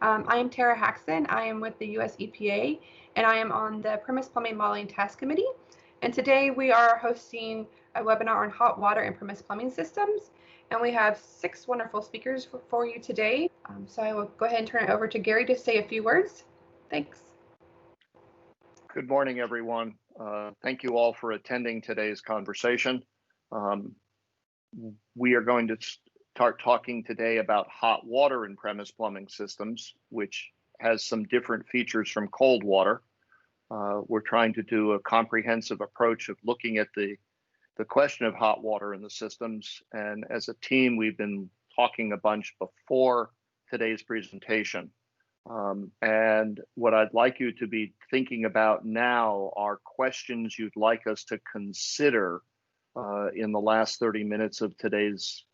I am Tara Haxton. I am with the US EPA, and I am on the Premise Plumbing Modeling Task Committee. And today we are hosting a webinar on hot water and premise plumbing systems. And we have 6 wonderful speakers for you today. So I will go ahead and turn it over to Gary to say a few words. Thanks. Good morning, everyone. Thank you all for attending today's conversation. We are going to start talking today about hot water in premise plumbing systems, which has some different features from cold water. We're trying to do a comprehensive approach of looking at the question of hot water in the systems. And as a team, we've been talking a bunch before today's presentation. And what I'd like you to be thinking about now are questions you'd like us to consider in the last 30 minutes of today's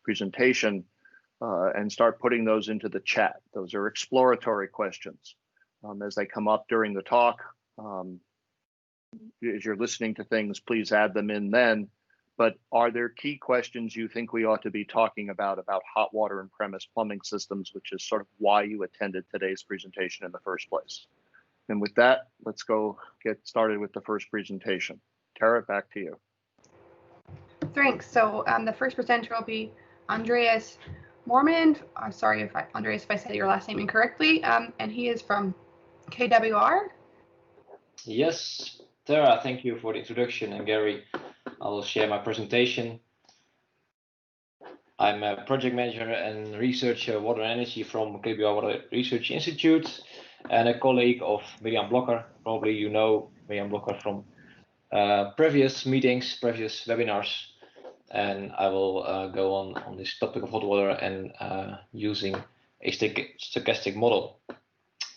presentation and start putting those into the chat. Those are exploratory questions. As they come up during the talk, as you're listening to things, please add them in then. But are there key questions you think we ought to be talking about hot water and premise plumbing systems, which is sort of why you attended today's presentation in the first place? And with that, let's go get started with the first presentation. Tara, back to you. Thanks. So the first presenter will be Andreas Mormand. I'm sorry, Andreas, if I said your last name incorrectly. And he is from KWR. Yes, Tara, thank you for the introduction. And Gary, I will share my presentation. I'm a project manager and researcher water and energy from KWR Water Research Institute and a colleague of Mirjam Blokker. Probably you know Mirjam Blokker from previous meetings, previous webinars. And I will go on this topic of hot water and using a stochastic model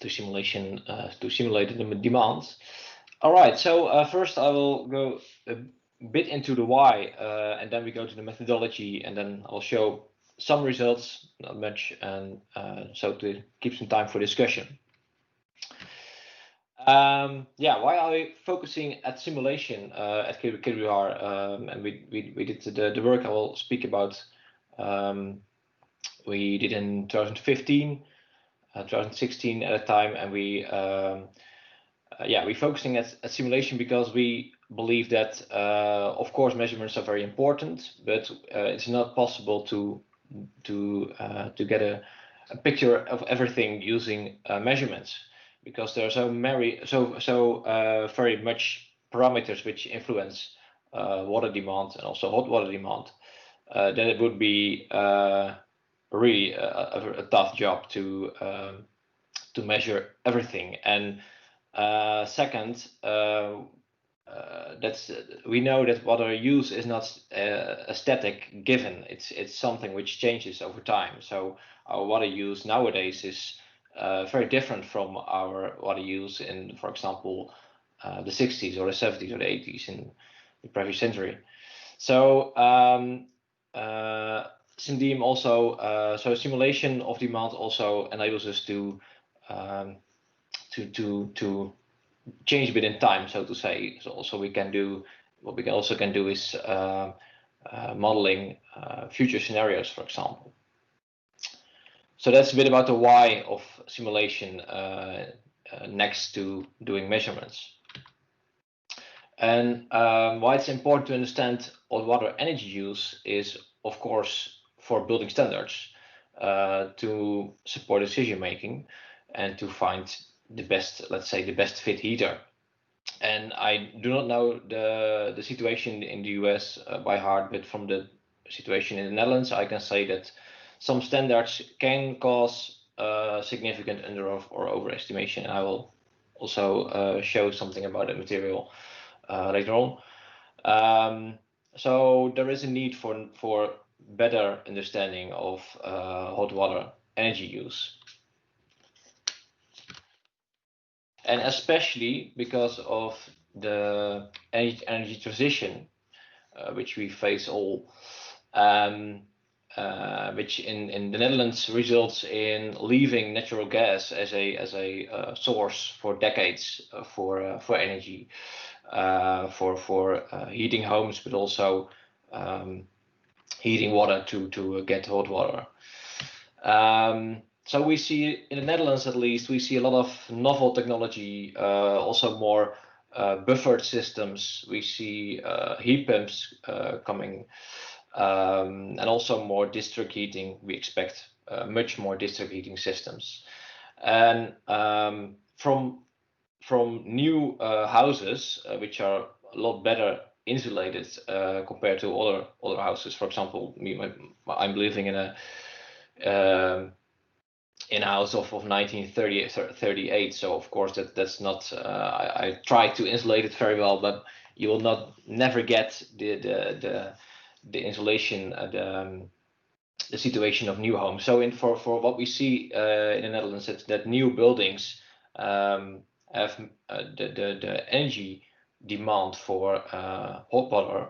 to simulate the demand. All right, so first I will go a bit into the why, and then we go to the methodology, and then I'll show some results, not much, and so to keep some time for discussion. Yeah, why are we focusing at simulation at KWR? And we did the work I will speak about. We did in 2015, 2016 at a time, and we're focusing at simulation because we believe that, of course, measurements are very important, but it's not possible to get a picture of everything using measurements, because there are so very much parameters which influence water demand and also hot water demand, that it would be really a tough job to measure everything. And second, we know that water use is not a static given. It's something which changes over time. So our water use nowadays is very different from our water use in, for example, the 60s or the 70s or the 80s in the previous century. So SimDeem also, so simulation of demand also enables us to change a bit in time, so to say. So also we can do, what we also can do is modeling future scenarios, for example. So that's a bit about the why of simulation next to doing measurements. And why it's important to understand hot water energy use is, of course, for building standards to support decision making and to find the best, let's say, the best fit heater. And I do not know the situation in the US by heart, but from the situation in the Netherlands, I can say that some standards can cause significant under or overestimation. And I will also show something about the material later on. So there is a need for better understanding of hot water energy use. And especially because of the energy transition, which we face all, which in the Netherlands results in leaving natural gas as a source for decades for energy, for heating homes, but also heating water to get hot water. So we see in the Netherlands, at least, we see a lot of novel technology, also more buffered systems. We see heat pumps coming, and also more district heating. We expect much more district heating systems. And from new houses, which are a lot better insulated compared to other houses. For example, I'm living in a house of 1938, so of course that's not. I try to insulate it very well, but you will never get the insulation, the situation of new homes. So for what we see in the Netherlands, it's that new buildings have the energy demand for hot water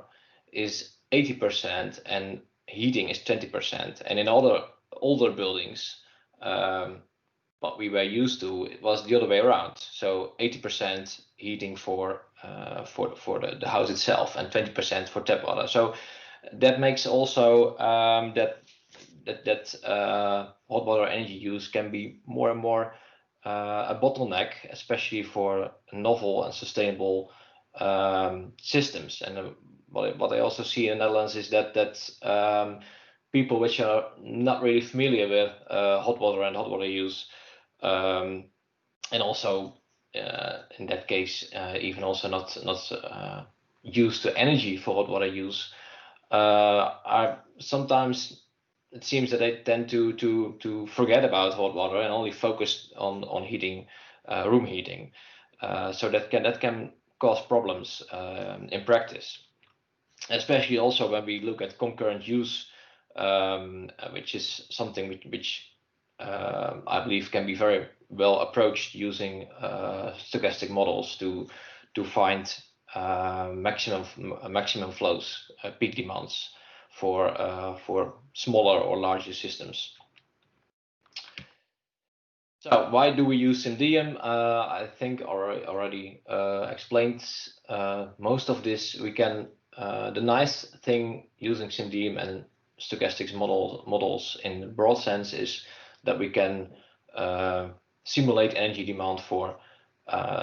is 80% and heating is 20%. And in other older buildings, what we were used to, it was the other way around. So 80% heating for the house itself and 20% for tap water. So that makes also that hot water energy use can be more and more a bottleneck, especially for novel and sustainable systems. And what I also see in the Netherlands is that people which are not really familiar with hot water and hot water use, and also in that case, even also not used to energy for hot water use, are sometimes, it seems that they tend to forget about hot water and only focus on heating, room heating. So that can cause problems in practice, especially also when we look at concurrent use, which is something which I believe can be very well approached using stochastic models to find maximum flows, peak demands for smaller or larger systems. So why do we use SimDium? I think already explained most of this. We can the nice thing using SimDium and stochastics models in the broad sense is that we can simulate energy demand for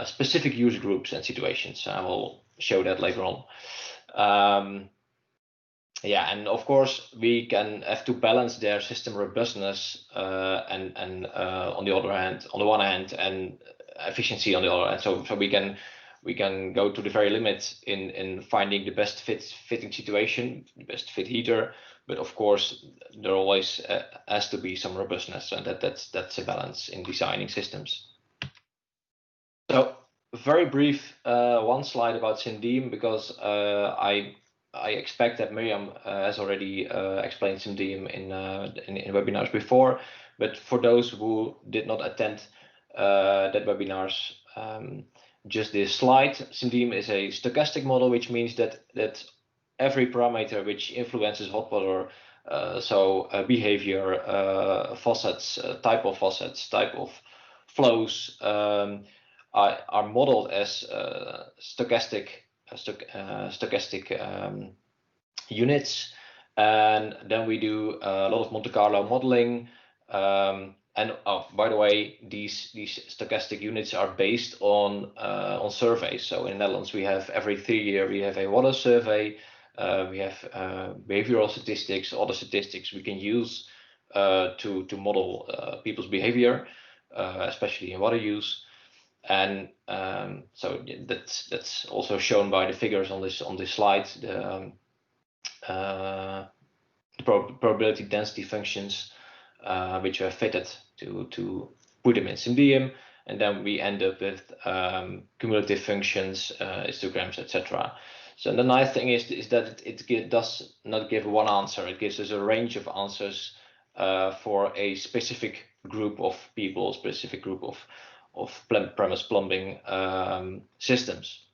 specific user groups and situations. I will show that later on. Yeah, and of course we can have to balance their system robustness and on the one hand, and efficiency on the other hand. So we can go to the very limit in finding the best fitting situation, the best fit heater. But of course there always has to be some robustness, and that's a balance in designing systems. So very brief one slide about SimDium, because I expect that Miriam has already explained SimDium in webinars before, but for those who did not attend that webinars, just this slide. SimDium is a stochastic model, which means that every parameter which influences hot water, behavior, faucets, type of faucets, type of flows, are modeled as stochastic units, and then we do a lot of Monte Carlo modeling. And by the way, these stochastic units are based on surveys. So in the Netherlands, we have every 3 years we have a water survey. We have behavioral statistics, other statistics we can use to model people's behavior, especially in water use. And so that's also shown by the figures on this slide. The probability density functions, which are fitted to put them in SimDium, and then we end up with cumulative functions, histograms, etc. So the nice thing is that it does not give one answer. It gives us a range of answers for a specific group of people, specific group of premise plumbing systems.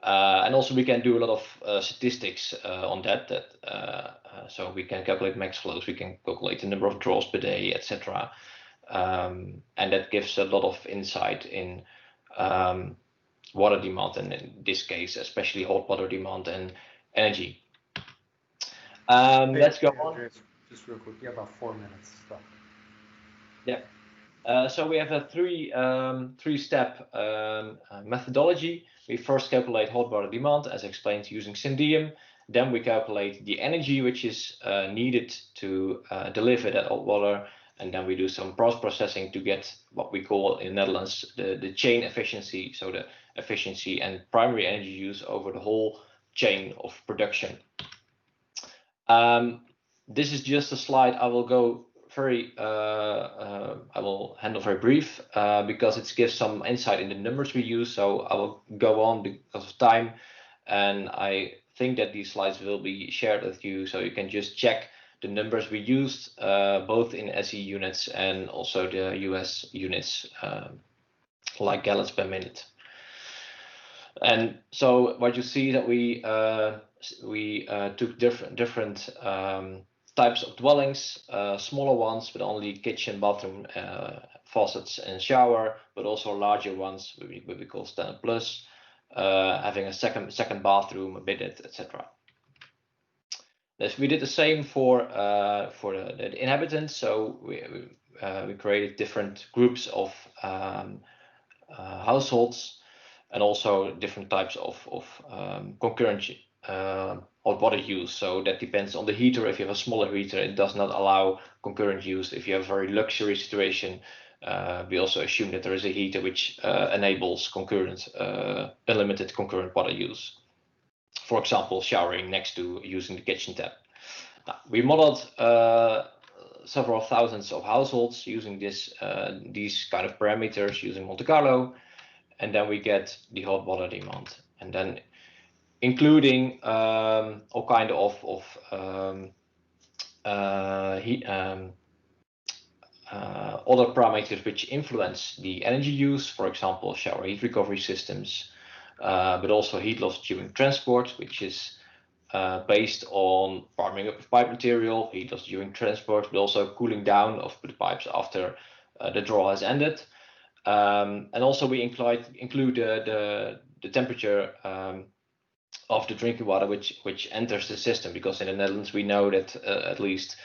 And also we can do a lot of statistics on that. So we can calculate max flows, we can calculate the number of draws per day, etc. And that gives a lot of insight in water demand, and in this case, especially hot water demand and energy. Let's go on. Just real quick, you have about 4 minutes. So. Yeah. So we have a three-step methodology. We first calculate hot water demand, as explained, using Syndium. Then we calculate the energy which is needed to deliver that hot water, and then we do some processing to get what we call in the Netherlands the chain efficiency, so the efficiency and primary energy use over the whole chain of production. This is just a slide I will go I will handle very brief because it gives some insight in the numbers we use. So I will go on because of time, and I think that these slides will be shared with you, so you can just check the numbers we used, both in SE units and also the US units, like gallons per minute. And so what you see that we took different types of dwellings, smaller ones with only kitchen, bathroom, faucets, and shower, but also larger ones, what we call standard plus, having a second bathroom, a bidet, etc. We did the same for the inhabitants. So we created different groups of households, and also different types of concurrent hot water use. So that depends on the heater. If you have a smaller heater, it does not allow concurrent use. If you have a very luxury situation, we also assume that there is a heater which enables concurrent, unlimited concurrent water use. For example, showering next to using the kitchen tap. Now, we modeled several thousands of households using these kind of parameters using Monte Carlo, and then we get the hot water demand, and then including all kind of other parameters which influence the energy use, for example, shower heat recovery systems, but also heat loss during transport, which is based on warming up of pipe material, heat loss during transport, but also cooling down of the pipes after the draw has ended. And also we include the temperature of the drinking water which enters the system, because in the Netherlands we know that at least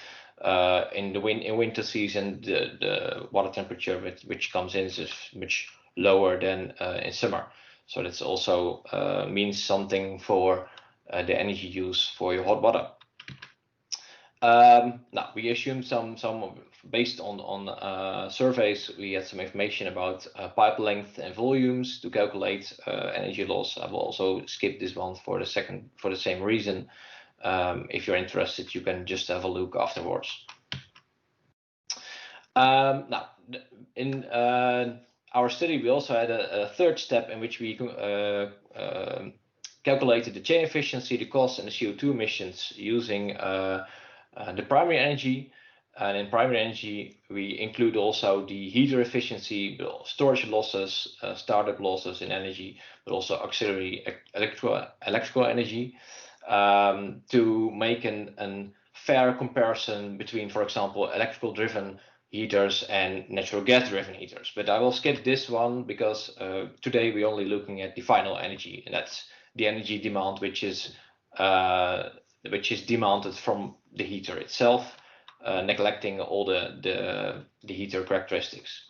in winter season the water temperature which comes in is much lower than in summer. So that's also means something for the energy use for your hot water. Now we assume some based on surveys. We had some information about pipe length and volumes to calculate energy loss. I will also skip this one for the same reason. If you're interested, you can just have a look afterwards. Now, in our study, we also had a third step in which we calculated the chain efficiency, the cost, and the CO2 emissions using the primary energy. And in primary energy, we include also the heater efficiency, storage losses, startup losses in energy, but also auxiliary electrical energy, to make a fair comparison between, for example, electrical driven heaters and natural gas driven heaters. But I will skip this one because today we're only looking at the final energy, and that's the energy demand which is demanded from the heater itself, neglecting all the heater characteristics.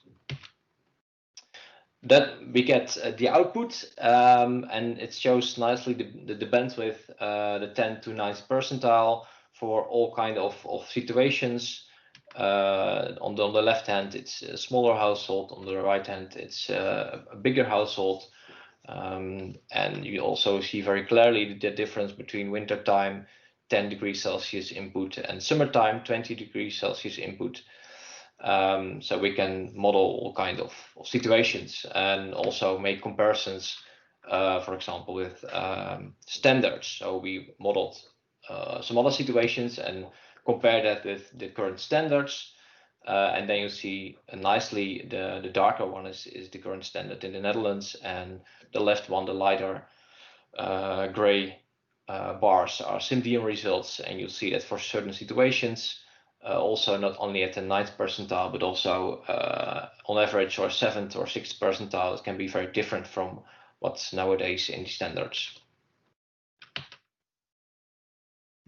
Then we get the output, and it shows nicely the bandwidth, the 10 to 90th percentile for all kind of situations. On the left hand, it's a smaller household. On the right hand, it's a bigger household. And you also see very clearly the difference between winter time, 10 degrees Celsius input, and summertime, 20 degrees Celsius input. So we can model all kind of situations and also make comparisons, for example, with standards. So we modeled some other situations and compare that with the current standards. And then you see nicely the darker one is the current standard in the Netherlands, and the left one, the lighter gray bars, are Syndium results. And you see that for certain situations, also not only at the 9th percentile, but also on average or 7th or 6th percentile, it can be very different from what's nowadays in the standards.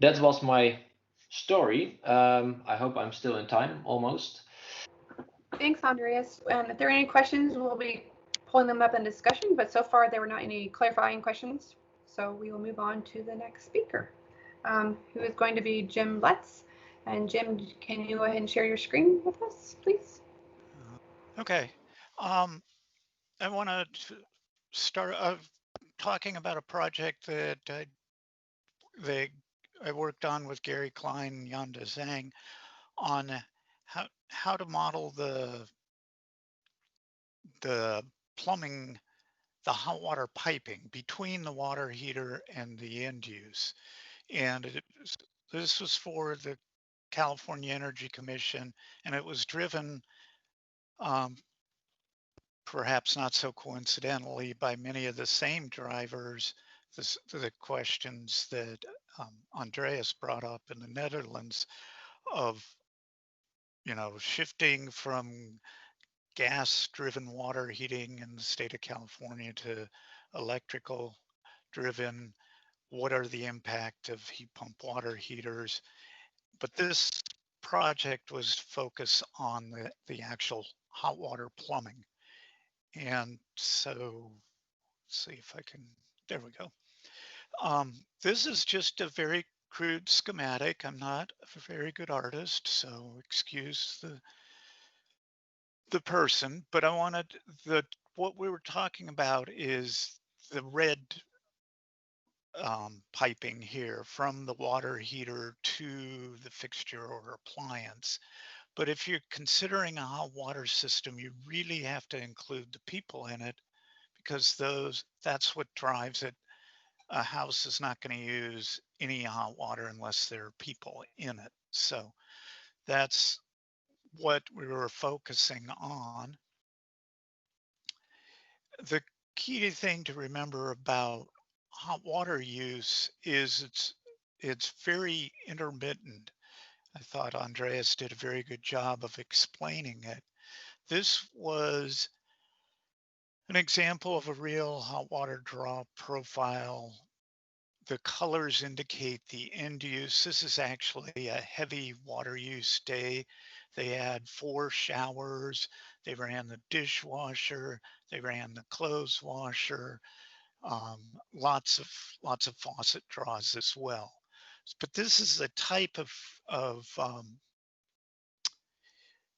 That was my story. I hope I'm still in time, almost. Thanks, Andreas. If there are any questions, we'll be pulling them up in discussion, but so far there were not any clarifying questions. So we will move on to the next speaker, who is going to be Jim Lutz. And Jim, can you go ahead and share your screen with us, please? Okay. I want to start talking about a project that I worked on with Gary Klein and Yanda Zhang on how to model the plumbing, the hot water piping between the water heater and the end use. And this was for the California Energy Commission, and it was driven, perhaps not so coincidentally, by many of the same drivers, the questions that Andreas brought up in the Netherlands of, shifting from gas-driven water heating in the state of California to electrical driven. What are the impact of heat pump water heaters? But this project was focused on the actual hot water plumbing. And so, let's see if I can, there we go. This is just a very crude schematic. I'm not a very good artist, so excuse the person, but I wanted what we were talking about is the red piping here from the water heater to the fixture or appliance. But if you're considering a hot water system, you really have to include the people in it, because that's what drives it. A house is not going to use any hot water unless there are people in it. So that's what we were focusing on. The key thing to remember about hot water use is it's very intermittent. I thought Andreas did a very good job of explaining it. This was an example of a real hot water draw profile. The colors indicate the end use. This is actually a heavy water use day. They had 4 showers. They ran the dishwasher. They ran the clothes washer. Lots of faucet draws as well. But this is the type of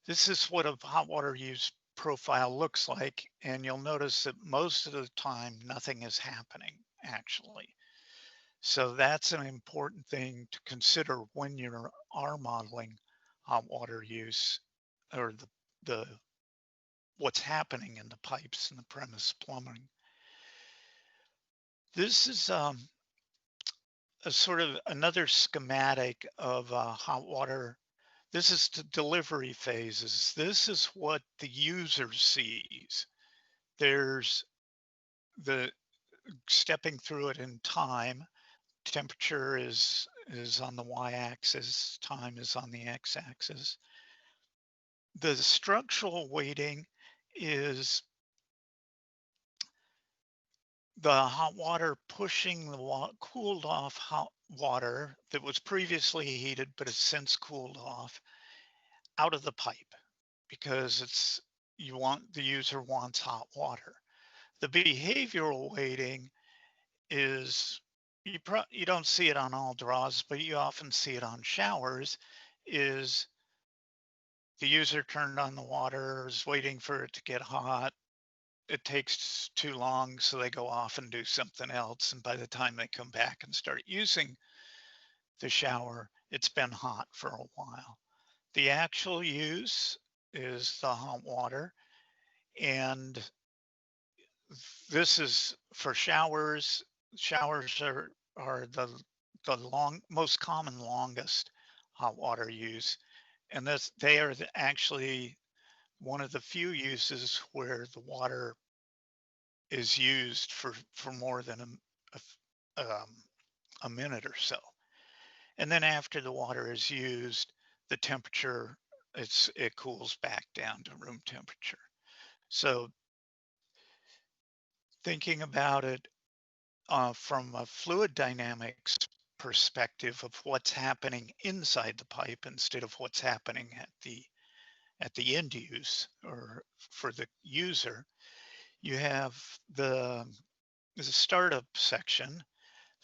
this is what a hot water use profile looks like, and you'll notice that most of the time nothing is happening actually. So that's an important thing to consider when you are modeling hot water use, or the what's happening in the pipes and the premise plumbing. This is a sort of another schematic of hot water. This is the delivery phases. This is what the user sees. There's the stepping through it in time. Temperature is on the y-axis, time is on the x-axis. The structural weighting is the hot water pushing the cooled off hot water that was previously heated but has since cooled off out of the pipe, because the user wants hot water. The behavioral weighting is, you don't see it on all draws, but you often see it on showers, is the user turned on the water, is waiting for it to get hot. It takes too long, so they go off and do something else. And by the time they come back and start using the shower, it's been hot for a while. The actual use is the hot water. And this is for showers. Showers are the most common, longest hot water use. And they are actually one of the few uses where the water is used for more than a minute or so. And then after the water is used, the temperature, it cools back down to room temperature. So thinking about it from a fluid dynamics perspective of what's happening inside the pipe instead of what's happening at the end use or for the user, you have the startup section.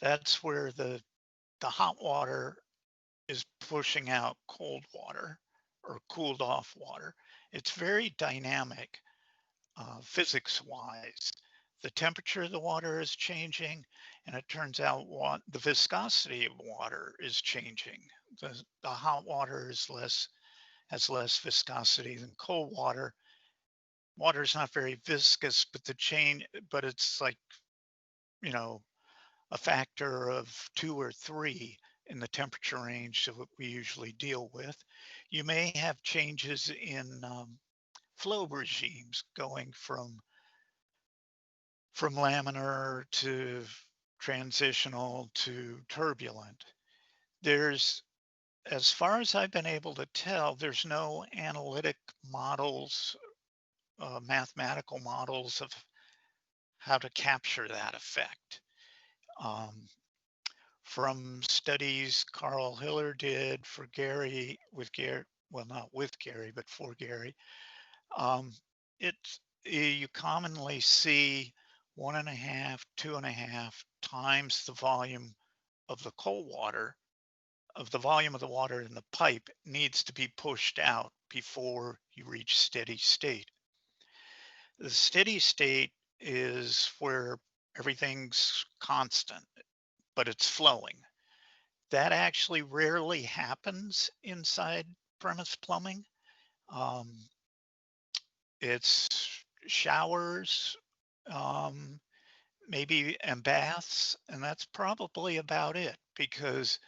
That's where the hot water is pushing out cold water or cooled off water. It's very dynamic physics wise. The temperature of the water is changing, and it turns out the viscosity of water is changing. The hot water has less viscosity than cold water. Water is not very viscous, but it's like, you know, a factor of 2 or 3 in the temperature range that we usually deal with. You may have changes in flow regimes going from laminar to transitional to turbulent. There's, as far as I've been able to tell, there's no analytic models, mathematical models of how to capture that effect. From studies Carl Hiller did for Gary, well, not with Gary, but for Gary, you commonly see 1.5, 2.5 times the volume of the cold water, of the volume of the water in the pipe needs to be pushed out before you reach steady state. The steady state is where everything's constant, but it's flowing. That actually rarely happens inside premise plumbing. It's showers, maybe, and baths, and that's probably about it, because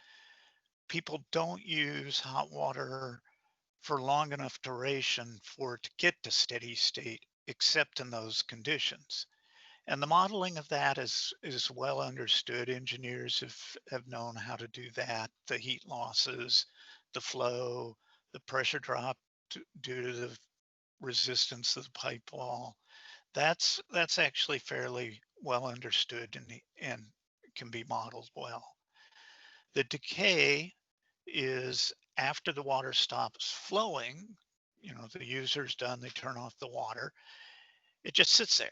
people don't use hot water for long enough duration for it to get to steady state, except in those conditions. And the modeling of that is well understood. Engineers have known how to do that. The heat losses, the flow, the pressure drop due to the resistance of the pipe wall. That's actually fairly well understood and can be modeled well. The decay is after the water stops flowing, the user's done, they turn off the water, it just sits there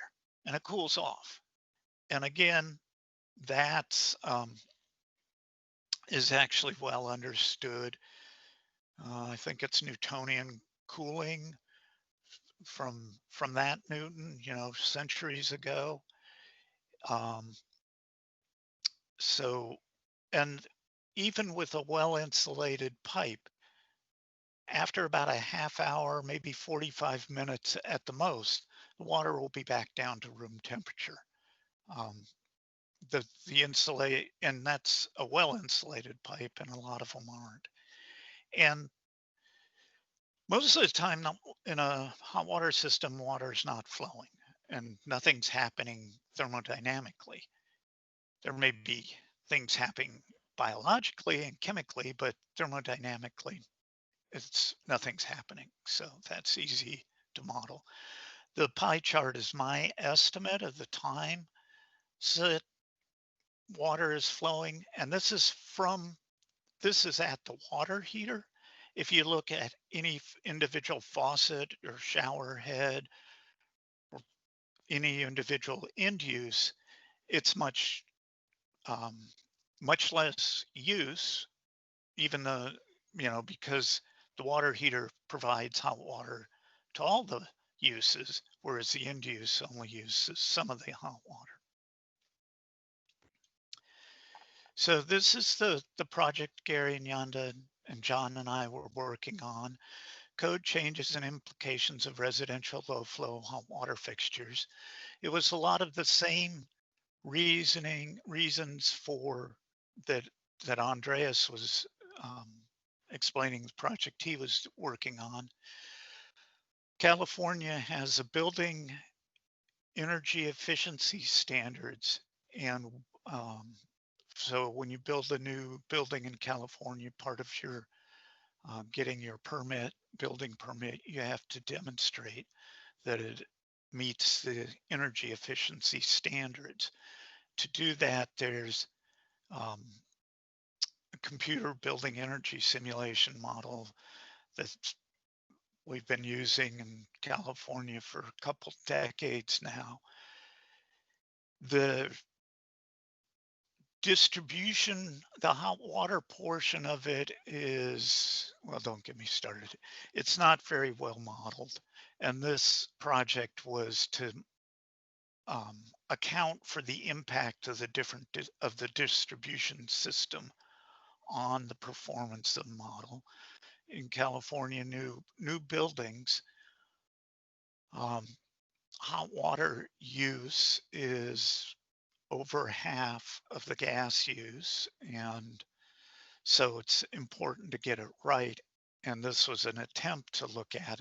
and it cools off. And again, that is actually well understood. I think it's Newtonian cooling from that Newton, centuries ago. So, and even with a well-insulated pipe, after about a half hour, maybe 45 minutes at the most, the water will be back down to room temperature. The insulate, and that's a well-insulated pipe, and a lot of them aren't. And most of the time in a hot water system, water is not flowing and nothing's happening thermodynamically. There may be things happening biologically and chemically, but thermodynamically, nothing's happening. So that's easy to model. The pie chart is my estimate of the time so that water is flowing, and this is at the water heater. If you look at any individual faucet or shower head or any individual end use, it's much less use, even though, because the water heater provides hot water to all the uses, whereas the end use only uses some of the hot water. So this is the project Gary and Yanda and John and I were working on. Code changes and implications of residential low flow hot water fixtures. It was a lot of the same reasons for that Andreas was explaining the project he was working on. California has a building energy efficiency standards, and so when you build a new building in California, part of your getting your building permit, you have to demonstrate that it meets the energy efficiency standards. To do that, there's a computer building energy simulation model that's we've been using in California for a couple decades now. The distribution, the hot water portion of it is, well, don't get me started. It's not very well modeled. And this project was to account for the impact of the distribution system on the performance of the model. In California, new buildings, hot water use is over half of the gas use, and so it's important to get it right. And this was an attempt to look at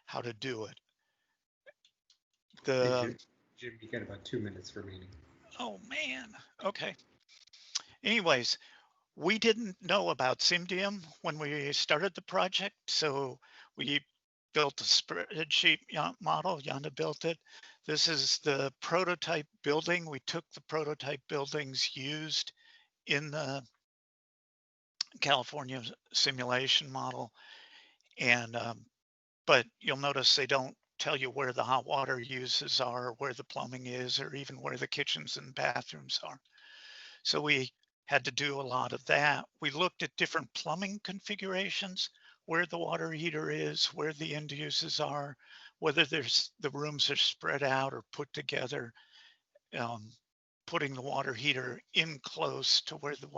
how to do it. Hey, Jim, you got about 2 minutes remaining. Oh man, okay. Anyways, we didn't know about Cymdium when we started the project, so we built a spreadsheet model. Jana built it. This is the prototype building. We took the prototype buildings used in the California simulation model, and but you'll notice they don't tell you where the hot water uses are, where the plumbing is, or even where the kitchens and bathrooms are. So we had to do a lot of that. We looked at different plumbing configurations, where the water heater is, where the end uses are, whether the rooms are spread out or put together, putting the water heater in close to where the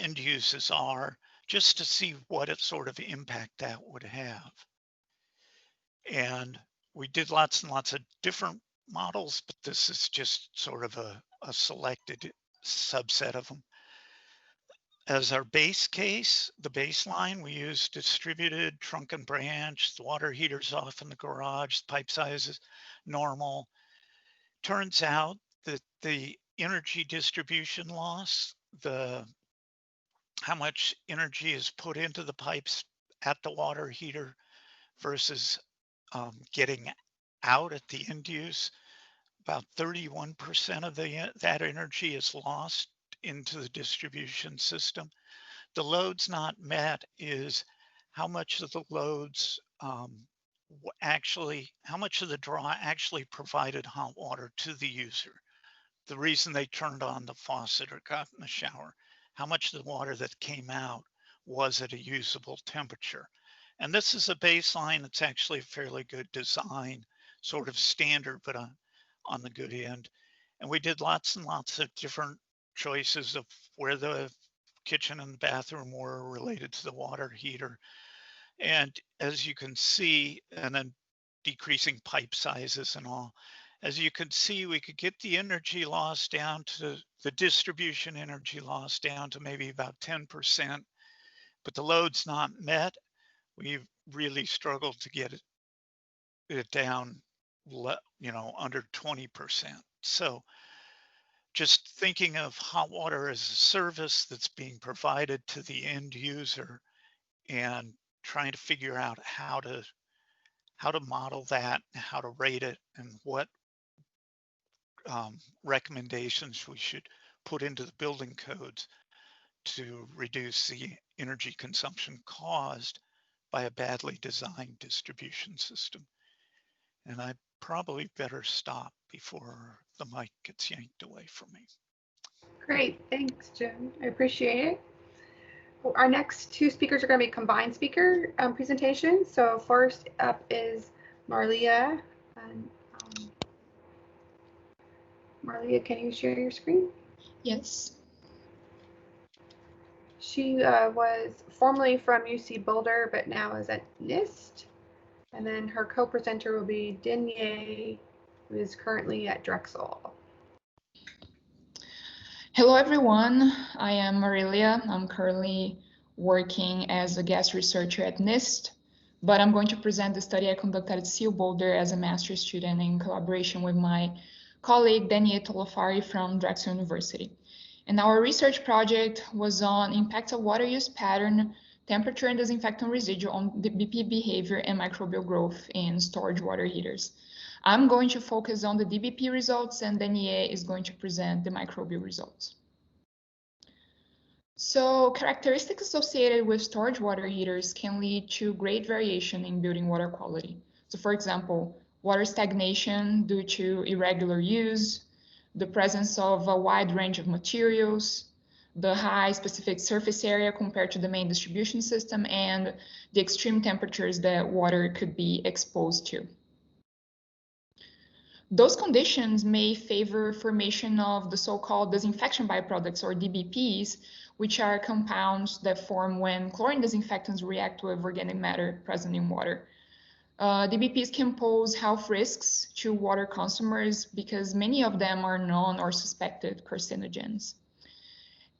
end uses are, just to see what sort of impact that would have. And we did lots and lots of different models, but this is just sort of a selected subset of them. As our base case, the baseline, we use distributed trunk and branch. The water heater's off in the garage, the pipe size is normal. Turns out that the energy distribution loss, how much energy is put into the pipes at the water heater versus getting out at the end use, about 31% of that energy is lost into the distribution system. The loads not met is how much of the loads how much of the draw actually provided hot water to the user. The reason they turned on the faucet or got in the shower, how much of the water that came out was at a usable temperature. And this is a baseline. It's actually a fairly good design, sort of standard, but on the good end. And we did lots and lots of different choices of where the kitchen and the bathroom were related to the water heater. And as you can see, and then decreasing pipe sizes and all, as you can see, we could get the energy loss down to the distribution energy loss down to maybe about 10%, but the load's not met. We've really struggled to get it down, under 20%. So just thinking of hot water as a service that's being provided to the end user and trying to figure out how to model that, how to rate it, and what recommendations we should put into the building codes to reduce the energy consumption caused by a badly designed distribution system. And I probably better stop before the mic gets yanked away from me. Great, thanks, Jim. I appreciate it. Our next two speakers are going to be combined speaker presentations. So first up is Marlia. And, Marlia, can you share your screen? Yes. She was formerly from UC Boulder, but now is at NIST. And then her co-presenter will be Denier, who is currently at Drexel. Hello, everyone. I am Marilia. I'm currently working as a guest researcher at NIST, but I'm going to present the study I conducted at CU Boulder as a master's student in collaboration with my colleague Denier Tolofari from Drexel University. And our research project was on impact of water use pattern, temperature and disinfectant residue on the DBP behavior and microbial growth in storage water heaters. I'm going to focus on the DBP results, and Denier is going to present the microbial results. So characteristics associated with storage water heaters can lead to great variation in building water quality. So for example, water stagnation due to irregular use, the presence of a wide range of materials, the high specific surface area compared to the main distribution system, and the extreme temperatures that water could be exposed to. Those conditions may favor formation of the so-called disinfection byproducts, or DBPs, which are compounds that form when chlorine disinfectants react with organic matter present in water. DBPs can pose health risks to water consumers because many of them are known or suspected carcinogens.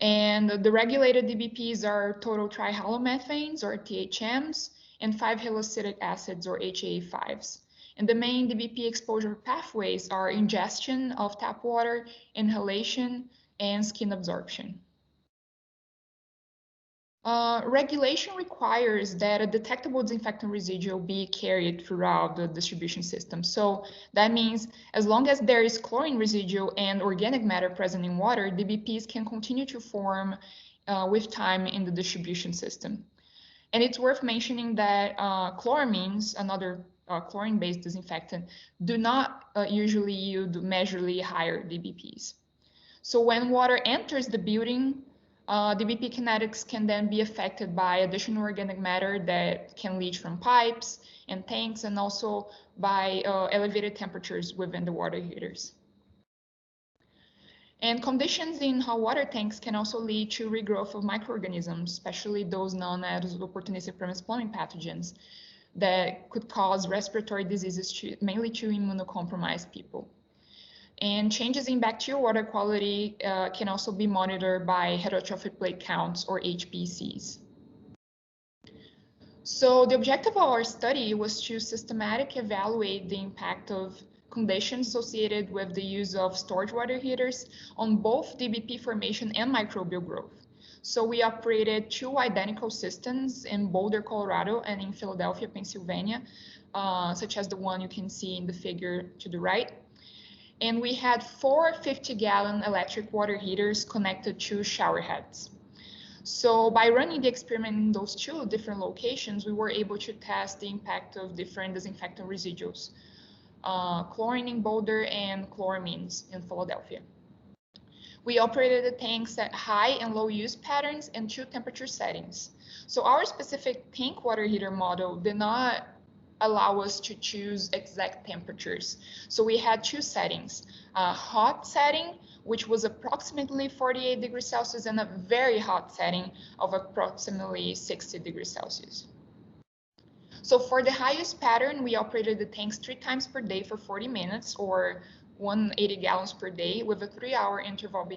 And the regulated DBPs are total trihalomethanes, or THMs, and 5-haloacetic acids, or HA5s. And the main DBP exposure pathways are ingestion of tap water, inhalation, and skin absorption. Regulation requires that a detectable disinfectant residue be carried throughout the distribution system. So that means as long as there is chlorine residue and organic matter present in water, DBPs can continue to form with time in the distribution system. And it's worth mentioning that chloramines, another chlorine-based disinfectant, do not usually yield measurably higher DBPs. So when water enters the building, DBP kinetics can then be affected by additional organic matter that can leach from pipes and tanks, and also by elevated temperatures within the water heaters. And conditions in hot water tanks can also lead to regrowth of microorganisms, especially those known as opportunistic premise plumbing pathogens that could cause respiratory diseases mainly to immunocompromised people. And changes in bacterial water quality can also be monitored by heterotrophic plate counts, or HPCs. So the objective of our study was to systematically evaluate the impact of conditions associated with the use of storage water heaters on both DBP formation and microbial growth. So we operated 2 identical systems in Boulder, Colorado, and in Philadelphia, Pennsylvania, such as the one you can see in the figure to the right. And we had 4 50-gallon electric water heaters connected to shower heads. So by running the experiment in those 2 different locations, we were able to test the impact of different disinfectant residuals, chlorine in Boulder and chloramines in Philadelphia. We operated the tanks at high and low use patterns and 2 temperature settings. So our specific tank water heater model did not allow us to choose exact temperatures. So we had 2 settings, a hot setting, which was approximately 48 degrees Celsius, and a very hot setting of approximately 60 degrees Celsius. So for the highest pattern, we operated the tanks 3 times per day for 40 minutes, or 180 gallons per day, with a 3-hour interval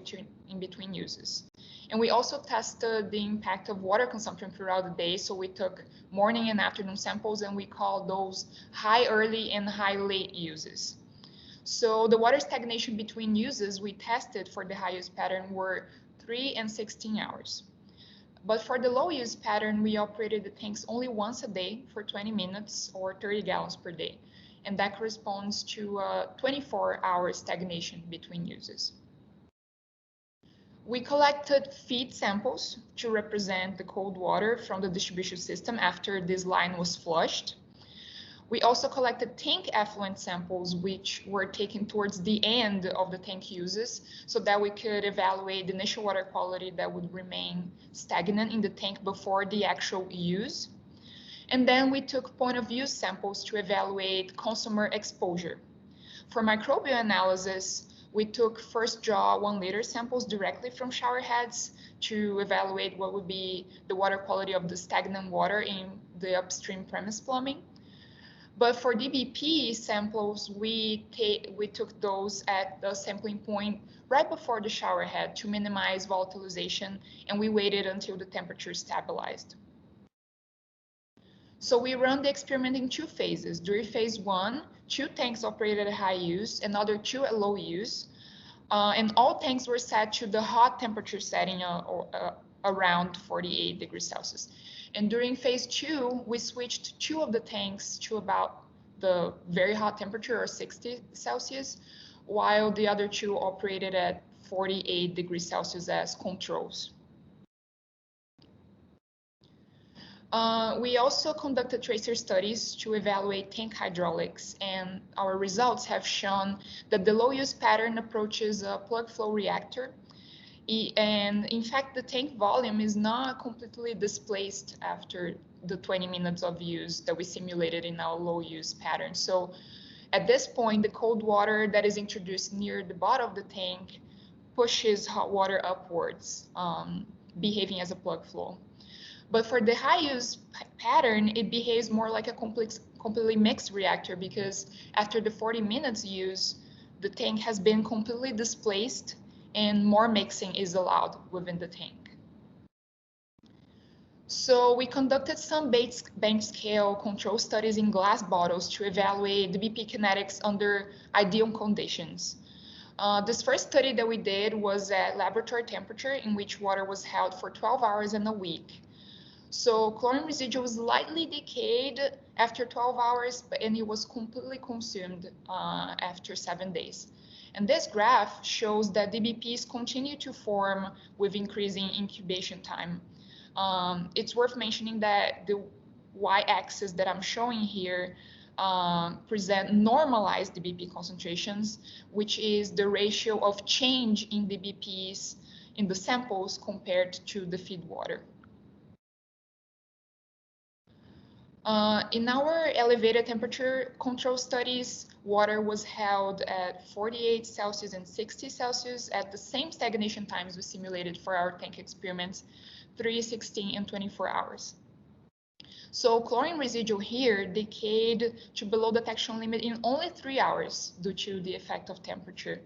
in between uses. And we also tested the impact of water consumption throughout the day. So we took morning and afternoon samples, and we called those high early and high late uses. So the water stagnation between uses we tested for the highest pattern were 3 and 16 hours. But for the low use pattern, we operated the tanks only once a day for 20 minutes, or 30 gallons per day. And that corresponds to a 24-hour stagnation between uses. We collected feed samples to represent the cold water from the distribution system after this line was flushed. We also collected tank effluent samples, which were taken towards the end of the tank uses, so that we could evaluate the initial water quality that would remain stagnant in the tank before the actual use. And then we took point of use samples to evaluate consumer exposure. For microbial analysis, we took first draw 1 liter samples directly from shower heads to evaluate what would be the water quality of the stagnant water in the upstream premise plumbing. But for DBP samples, we took those at the sampling point right before the shower head to minimize volatilization, and we waited until the temperature stabilized. So we run the experiment in 2 phases. During phase 1, 2 tanks operated at high use, another 2 at low use, and all tanks were set to the hot temperature setting around 48 degrees Celsius. And during phase 2, we switched 2 of the tanks to about the very hot temperature, or 60 Celsius, while the other 2 operated at 48 degrees Celsius as controls. We also conducted tracer studies to evaluate tank hydraulics, and our results have shown that the low use pattern approaches a plug flow reactor. And in fact, the tank volume is not completely displaced after the 20 minutes of use that we simulated in our low use pattern. So at this point, the cold water that is introduced near the bottom of the tank pushes hot water upwards, behaving as a plug flow. But for the high use pattern, it behaves more like a completely mixed reactor, because after the 40 minutes use, the tank has been completely displaced and more mixing is allowed within the tank. So we conducted some bench scale control studies in glass bottles to evaluate the BP kinetics under ideal conditions. This first study that we did was at laboratory temperature, in which water was held for 12 hours and a week. So chlorine residue was slightly decayed after 12 hours, and it was completely consumed after 7 days. And this graph shows that DBPs continue to form with increasing incubation time. It's worth mentioning that the y-axis that I'm showing here present normalized DBP concentrations, which is the ratio of change in DBPs in the samples compared to the feed water. In our elevated temperature control studies, water was held at 48 Celsius and 60 Celsius at the same stagnation times we simulated for our tank experiments, 3, 16, and 24 hours. So chlorine residue here decayed to below detection limit in only 3 hours due to the effect of temperature.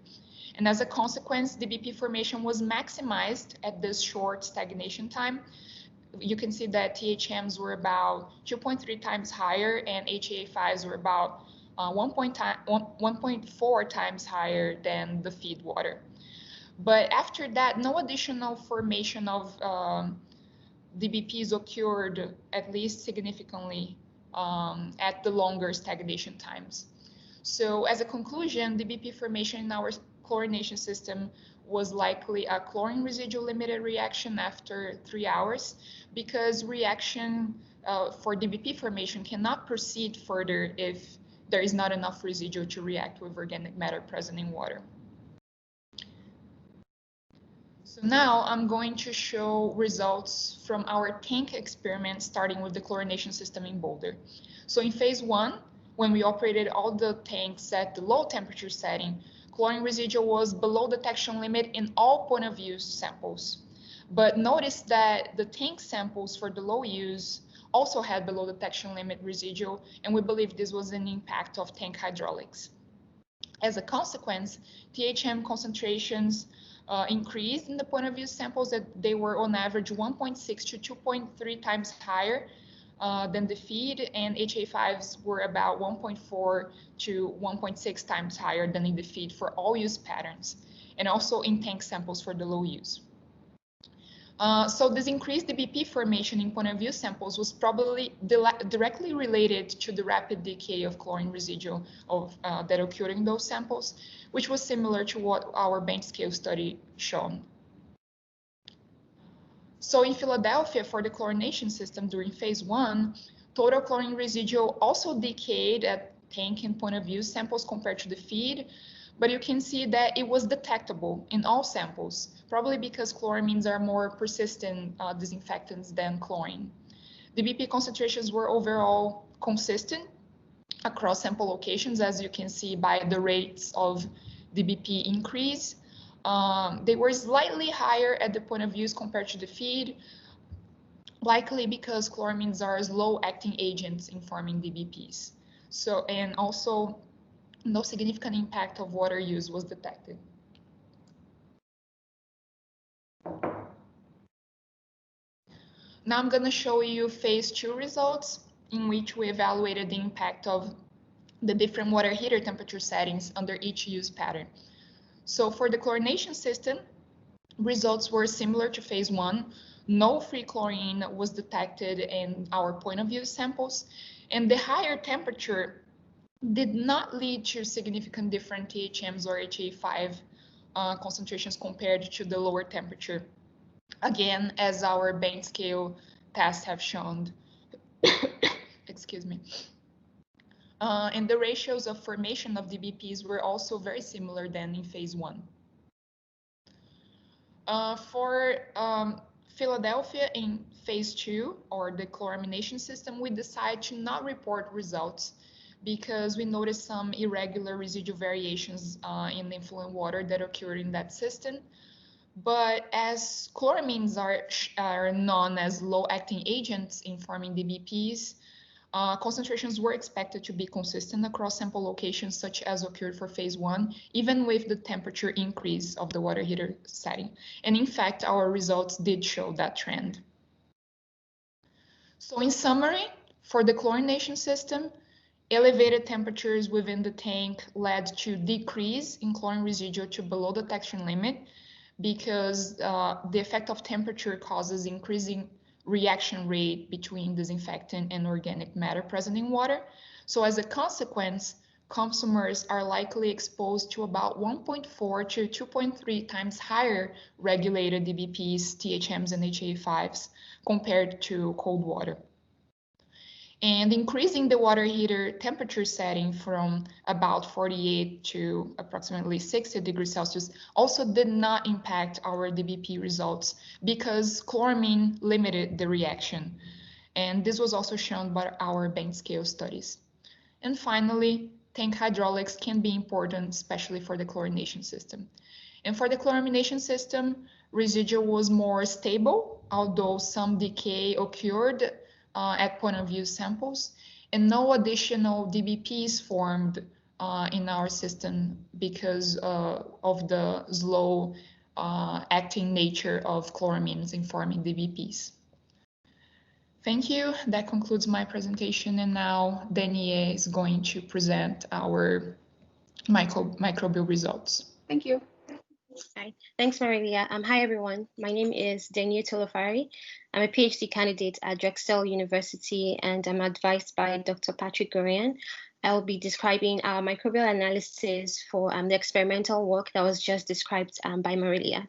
And as a consequence, DBP formation was maximized at this short stagnation time. You can see that THMs were about 2.3 times higher and HA5s were about 1.4 times higher than the feed water. But after that, no additional formation of DBPs occurred, at least significantly, at the longer stagnation times. So as a conclusion, DBP formation in our chlorination system was likely a chlorine residue limited reaction after 3 hours, because reaction for DBP formation cannot proceed further if there is not enough residue to react with organic matter present in water. So now I'm going to show results from our tank experiment, starting with the chlorination system in Boulder. So in phase 1, when we operated all the tanks at the low temperature setting, chlorine residue was below detection limit in all point of use samples. But notice that the tank samples for the low use also had below detection limit residue, and we believe this was an impact of tank hydraulics. As a consequence, THM concentrations increased in the point of use samples, that they were on average 1.6 to 2.3 times higher than the feed, and HA5s were about 1.4 to 1.6 times higher than in the feed for all use patterns, and also in tank samples for the low use. So this increased DBP formation in point of view samples was probably directly related to the rapid decay of chlorine residue that occurred in those samples, which was similar to what our bench scale study shown. So in Philadelphia, for the chlorination system during phase 1, total chlorine residue also decayed at tank and point of view samples compared to the feed, but you can see that it was detectable in all samples, probably because chloramines are more persistent disinfectants than chlorine. The BP concentrations were overall consistent across sample locations, as you can see by the rates of DBP increase. They were slightly higher at the point of use compared to the feed, likely because chloramines are slow-acting agents in forming DBPs. So, and also, no significant impact of water use was detected. Now I'm going to show you phase 2 results, in which we evaluated the impact of the different water heater temperature settings under each use pattern. So for the chlorination system, results were similar to phase 1. No free chlorine was detected in our point of view samples, and the higher temperature did not lead to significant different THMs or HA5 concentrations compared to the lower temperature, again, as our bench scale tests have shown. excuse me. And the ratios of formation of DBPs were also very similar than in phase 1. For Philadelphia in phase 2, or the chloramination system, we decided to not report results because we noticed some irregular residual variations in the influent water that occurred in that system. But as chloramines are known as low-acting agents in forming DBPs, concentrations were expected to be consistent across sample locations, such as occurred for phase 1, even with the temperature increase of the water heater setting. And in fact, our results did show that trend. So in summary, for the chlorination system, elevated temperatures within the tank led to decrease in chlorine residual to below the detection limit, because the effect of temperature causes increasing reaction rate between disinfectant and organic matter present in water. So as a consequence, consumers are likely exposed to about 1.4 to 2.3 times higher regulated DBPs, THMs, and HA5s compared to cold water. And increasing the water heater temperature setting from about 48 to approximately 60 degrees Celsius also did not impact our DBP results because chloramine limited the reaction. And this was also shown by our bench scale studies. And finally, tank hydraulics can be important, especially for the chlorination system. And for the chloramination system, residual was more stable, although some decay occurred at point of use samples, and no additional DBPs formed in our system because of the slow acting nature of chloramines in forming DBPs. Thank you. That concludes my presentation, and now Danielle is going to present our microbial results. Thank you. Hi, thanks, Marilia. Hi, everyone. My name is Danielle Tolofari. I'm a PhD candidate at Drexel University, and I'm advised by Dr. Patrick Gorian. I will be describing our microbial analysis for the experimental work that was just described by Marilia.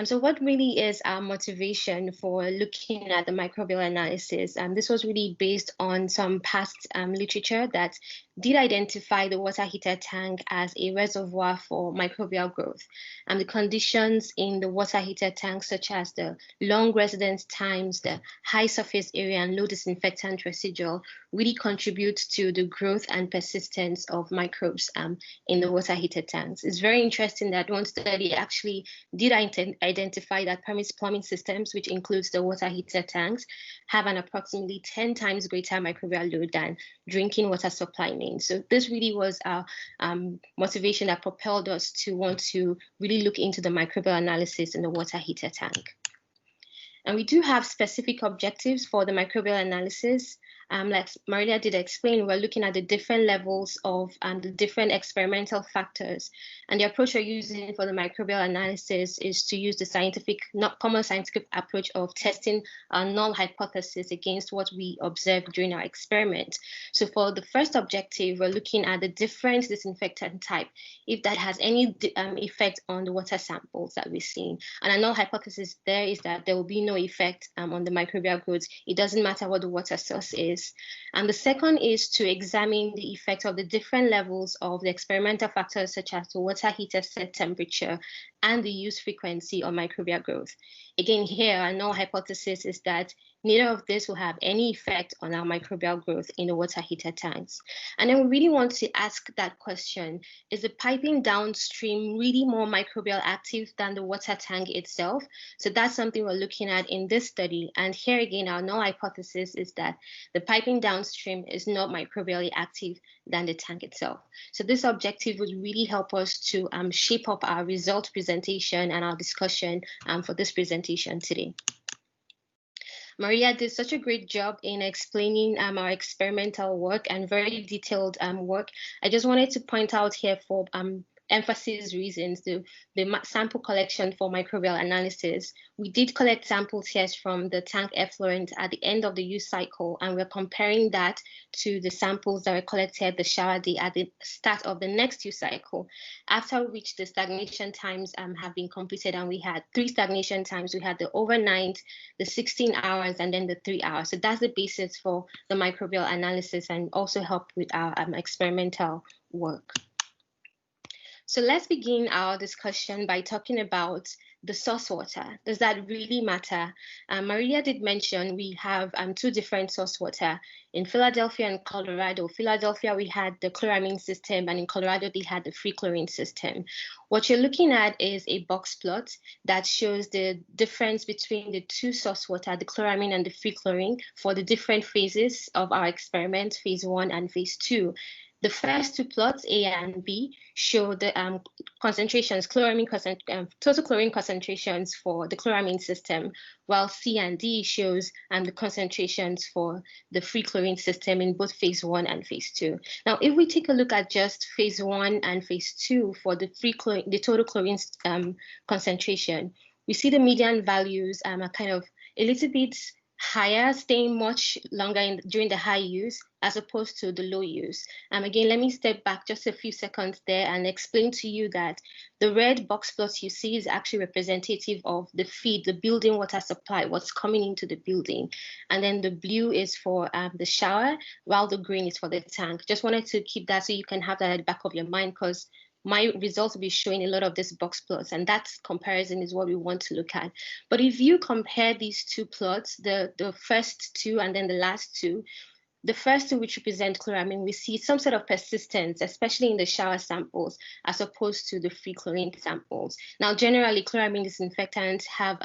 So what really is our motivation for looking at the microbial analysis? This was really based on some past literature that did identify the water heater tank as a reservoir for microbial growth. And the conditions in the water heater tank, such as the long residence times, the high surface area, and low disinfectant residual, really contribute to the growth and persistence of microbes in the water heater tanks. It's very interesting that one study actually did identify that premise plumbing systems, which includes the water heater tanks, have an approximately 10 times greater microbial load than drinking water supply mains. So this really was our motivation that propelled us to want to really look into the microbial analysis in the water heater tank. And we do have specific objectives for the microbial analysis. Like Marilia did explain, we're looking at the different levels of the different experimental factors. And the approach we're using for the microbial analysis is to use the common scientific approach of testing a null hypothesis against what we observed during our experiment. So for the first objective, we're looking at the different disinfectant type, if that has any effect on the water samples that we're seeing. And a null hypothesis there is that there will be no effect on the microbial growth. It doesn't matter what the water source is. And the second is to examine the effect of the different levels of the experimental factors, such as the water heater set temperature and the use frequency of microbial growth. Again, here, our null hypothesis is that neither of this will have any effect on our microbial growth in the water heater tanks. And then we really want to ask that question, is the piping downstream really more microbial active than the water tank itself? So that's something we're looking at in this study. And here again, our null hypothesis is that the piping downstream is not microbially active than the tank itself. So this objective would really help us to shape up our result presentation and our discussion for this presentation today. Maria did such a great job in explaining our experimental work and very detailed work. I just wanted to point out here for emphasis reasons, the sample collection for microbial analysis. We did collect samples here from the tank effluent at the end of the use cycle, and we're comparing that to the samples that were collected the shower day at the start of the next use cycle, after which the stagnation times have been completed, and we had 3 stagnation times. We had the overnight, the 16 hours, and then the 3 hours. So that's the basis for the microbial analysis and also help with our experimental work. So let's begin our discussion by talking about the source water. Does that really matter? Maria did mention we have 2 different source water. In Philadelphia and Colorado. Philadelphia, we had the chloramine system, and in Colorado, they had the free chlorine system. What you're looking at is a box plot that shows the difference between the 2 source water, the chloramine and the free chlorine, for the different phases of our experiment, phase 1 and phase 2. The first 2 plots, A and B, show the concentrations, total chlorine concentrations for the chloramine system, while C and D shows the concentrations for the free chlorine system in both phase 1 and phase 2. Now, if we take a look at just phase 1 and phase 2 for the total chlorine concentration, we see the median values are kind of a little bit higher, staying much longer during the high use as opposed to the low use. Again, let me step back just a few seconds there and explain to you that the red box plots you see is actually representative of the feed, the building water supply, what's coming into the building. And then the blue is for the shower, while the green is for the tank. Just wanted to keep that so you can have that at the back of your mind, because my results will be showing a lot of these box plots, and that comparison is what we want to look at. But if you compare these 2 plots, the first 2 and then the last 2, the first 2, which represent chloramine, we see some sort of persistence, especially in the shower samples, as opposed to the free chlorine samples. Now, generally, chloramine disinfectants have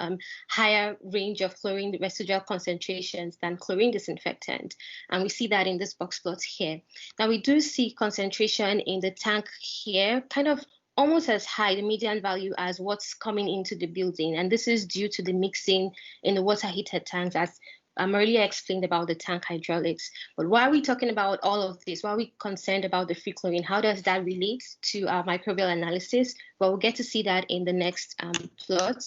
higher range of chlorine residual concentrations than chlorine disinfectant, and we see that in this box plot here. Now, we do see concentration in the tank here, kind of almost as high, the median value, as what's coming into the building, and this is due to the mixing in the water heater tanks, as Maria explained about the tank hydraulics. But why are we talking about all of this? Why are we concerned about the free chlorine? How does that relate to our microbial analysis? Well, we'll get to see that in the next plot.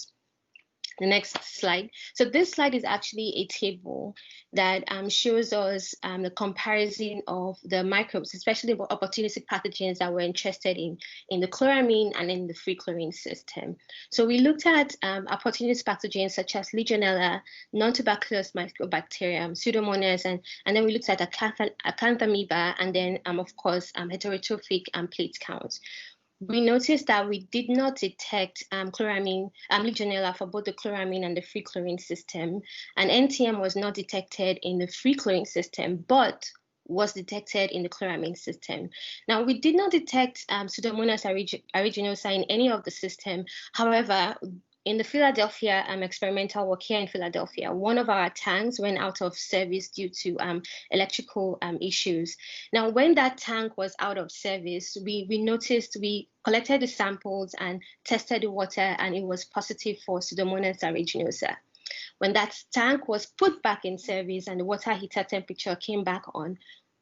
The next slide. So this slide is actually a table that shows us the comparison of the microbes, especially the opportunistic pathogens that we're interested in the chloramine and in the free chlorine system. So we looked at opportunistic pathogens such as Legionella, non-tuberculous Mycobacterium, Pseudomonas, and then we looked at Acanthamoeba, and then of course heterotrophic plate counts. We noticed that we did not detect Legionella for both the chloramine and the free chlorine system, and NTM was not detected in the free chlorine system, but was detected in the chloramine system. Now, we did not detect Pseudomonas aeruginosa in any of the system. However, in the Philadelphia experimental work here in Philadelphia, one of our tanks went out of service due to electrical issues. Now, when that tank was out of service, we noticed, we collected the samples and tested the water, and it was positive for Pseudomonas aeruginosa. When that tank was put back in service and the water heater temperature came back on,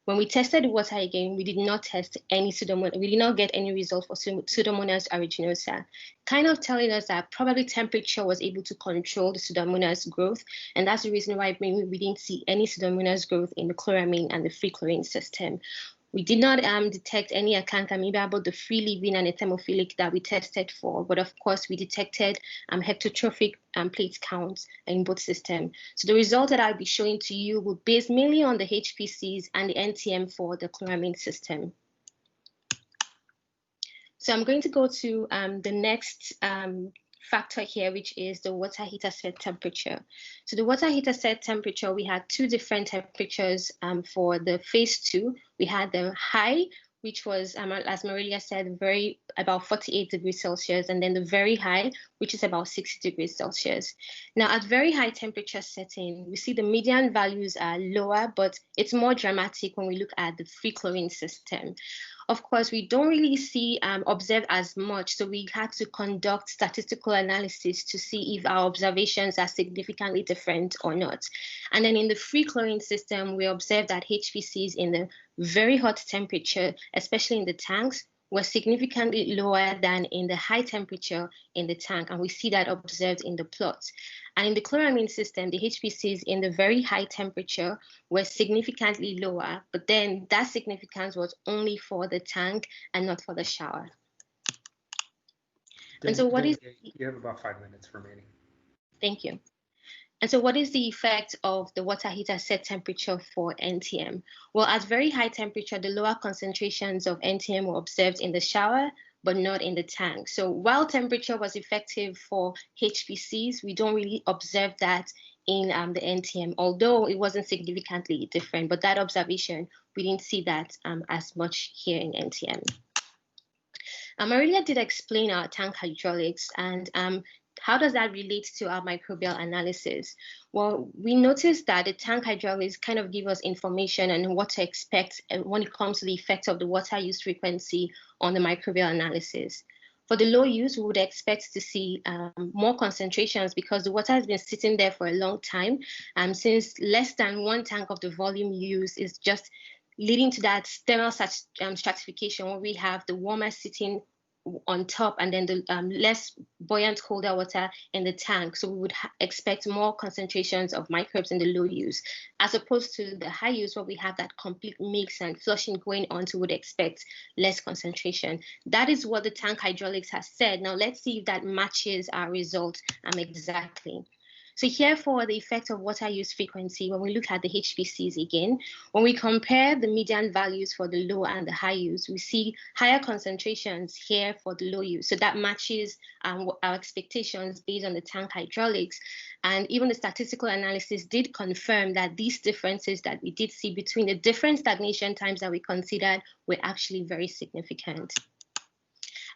when we tested the water again, we did not test any Pseudomonas. We did not get any result for Pseudomonas aeruginosa, kind of telling us that probably temperature was able to control the Pseudomonas growth, and that's the reason why we didn't see any Pseudomonas growth in the chloramine and the free chlorine system. We did not detect any Acanthamoeba, but the free-living and thermophilic that we tested for. But of course, we detected heterotrophic plate counts in both systems. So the result that I'll be showing to you will be based mainly on the HPCs and the NTM for the chloramine system. So I'm going to go to the next factor here, which is the water heater set temperature. So the water heater set temperature, we had 2 different temperatures for the phase 2. We had the high, which was, as Marilia said, about 48 degrees Celsius, and then the very high, which is about 60 degrees Celsius. Now, at very high temperature setting, we see the median values are lower, but it's more dramatic when we look at the free chlorine system. Of course, we don't really see observe as much, so we had to conduct statistical analysis to see if our observations are significantly different or not. And then in the free chlorine system, we observed that HPCs in the very hot temperature, especially in the tanks, were significantly lower than in the high temperature in the tank, and we see that observed in the plots. And in the chloramine system, the HPCs in the very high temperature were significantly lower, but then that significance was only for the tank and not for the shower. And so what is... You have about 5 minutes remaining. Thank you. And so what is the effect of the water heater set temperature for NTM? Well, at very high temperature, the lower concentrations of NTM were observed in the shower, but not in the tank. So while temperature was effective for HPCs, we don't really observe that in the NTM, although it wasn't significantly different, but that observation, we didn't see that as much here in NTM. Aurelia did explain our tank hydraulics, and how does that relate to our microbial analysis? Well, we noticed that the tank hydraulics kind of give us information on what to expect when it comes to the effect of the water use frequency on the microbial analysis. For the low use, we would expect to see more concentrations because the water has been sitting there for a long time. Since less than 1 tank of the volume used is just leading to that thermal stratification where we have the warmer sitting on top and then the less buoyant colder water in the tank. So we would expect more concentrations of microbes in the low use, as opposed to the high use where we have that complete mix and flushing going on, so we would expect less concentration. That is what the tank hydraulics has said. Now let's see if that matches our result exactly. So here for the effect of water use frequency, when we look at the HPCs again, when we compare the median values for the low and the high use, we see higher concentrations here for the low use. So that matches our expectations based on the tank hydraulics. And even the statistical analysis did confirm that these differences that we did see between the different stagnation times that we considered were actually very significant.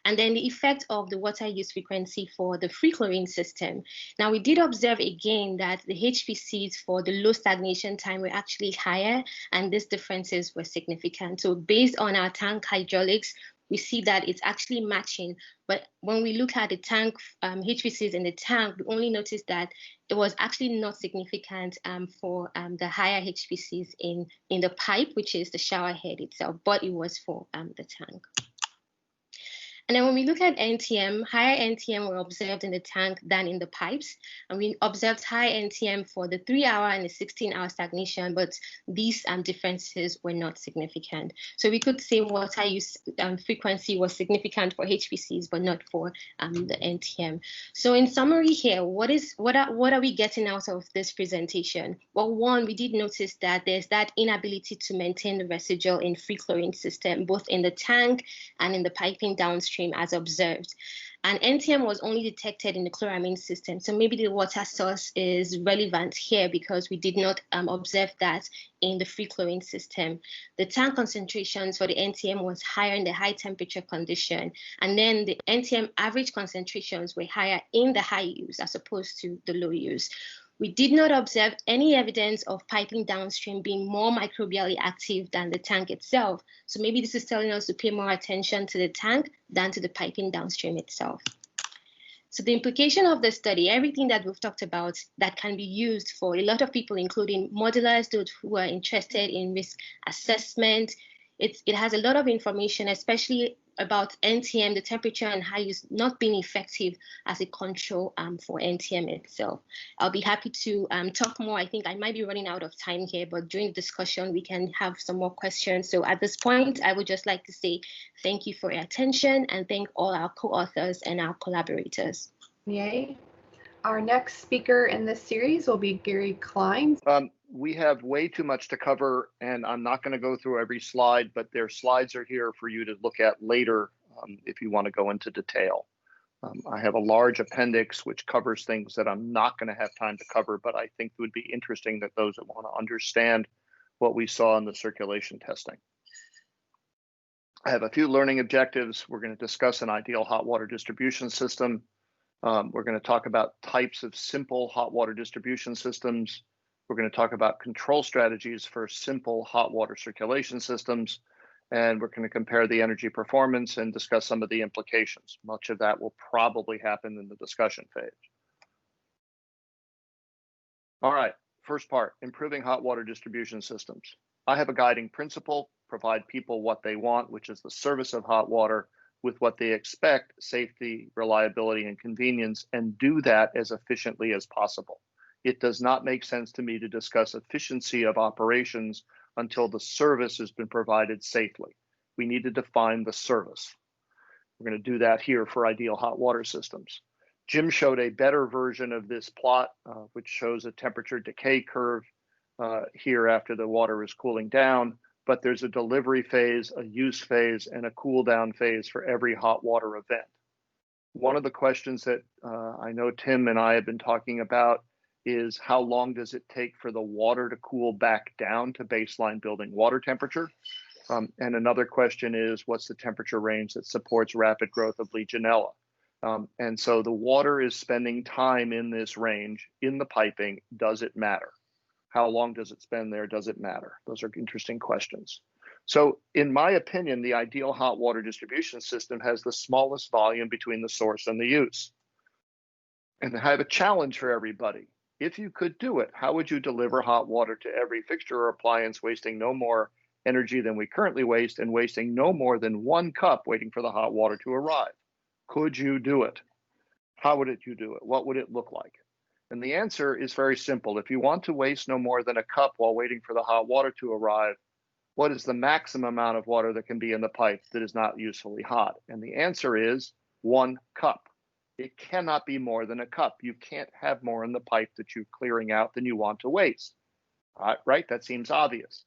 And then the effect of the water use frequency for the free chlorine system. Now, we did observe again that the HPCs for the low stagnation time were actually higher, and these differences were significant. So based on our tank hydraulics, we see that it's actually matching. But when we look at the tank HPCs in the tank, we only noticed that it was actually not significant for the higher HPCs in the pipe, which is the shower head itself, but it was for the tank. And then when we look at NTM, higher NTM were observed in the tank than in the pipes. And we observed high NTM for the 3-hour and the 16-hour stagnation, but these differences were not significant. So we could say water use frequency was significant for HPCs, but not for the NTM. So in summary here, what are we getting out of this presentation? Well, one, we did notice that there's that inability to maintain the residual in free chlorine system, both in the tank and in the piping downstream as observed. And NTM was only detected in the chloramine system. So maybe the water source is relevant here because we did not observe that in the free chlorine system. The tank concentrations for the NTM was higher in the high temperature condition. And then the NTM average concentrations were higher in the high use as opposed to the low use. We did not observe any evidence of piping downstream being more microbially active than the tank itself. So maybe this is telling us to pay more attention to the tank than to the piping downstream itself. So the implication of the study, everything that we've talked about that can be used for a lot of people, including modelers, those who are interested in risk assessment. It has a lot of information, especially about NTM, the temperature and high use not being effective as a control for NTM itself. I'll be happy to talk more. I think I might be running out of time here, but during the discussion, we can have some more questions. So at this point, I would just like to say thank you for your attention and thank all our co-authors and our collaborators. Yay. Our next speaker in this series will be Gary Klein. We have way too much to cover, and I'm not going to go through every slide, but their slides are here for you to look at later if you want to go into detail. I have a large appendix which covers things that I'm not going to have time to cover, but I think it would be interesting that those that want to understand what we saw in the circulation testing. I have a few learning objectives. We're going to discuss an ideal hot water distribution system. We're going to talk about types of simple hot water distribution systems. We're going to talk about control strategies for simple hot water circulation systems, and we're going to compare the energy performance and discuss some of the implications. Much of that will probably happen in the discussion phase. All right, first part, improving hot water distribution systems. I have a guiding principle. provide people what they want, which is the service of hot water, with what they expect, safety, reliability, and convenience, and do that as efficiently as possible. It does not make sense to me to discuss efficiency of operations until the service has been provided safely. We need to define the service. We're going to do that here for ideal hot water systems. Jim showed a better version of this plot, which shows a temperature decay curve here after the water is cooling down, but there's a delivery phase, a use phase, and a cool down phase for every hot water event. One of the questions that I know Tim and I have been talking about is how long does it take for the water to cool back down to baseline building water temperature? And another question is, what's the temperature range that supports rapid growth of Legionella? And so the water is spending time in this range, in the piping. Does it matter? How long does it spend there? Does it matter? Those are interesting questions. So in my opinion, the ideal hot water distribution system has the smallest volume between the source and the use. And I have a challenge for everybody. If you could do it, how would you deliver hot water to every fixture or appliance, wasting no more energy than we currently waste and wasting no more than 1 cup waiting for the hot water to arrive? Could you do it? How would you do it? What would it look like? And the answer is very simple. If you want to waste no more than a cup while waiting for the hot water to arrive, what is the maximum amount of water that can be in the pipe that is not usefully hot? And the answer is 1 cup. It cannot be more than a cup. You can't have more in the pipe that you're clearing out than you want to waste. Right? That seems obvious.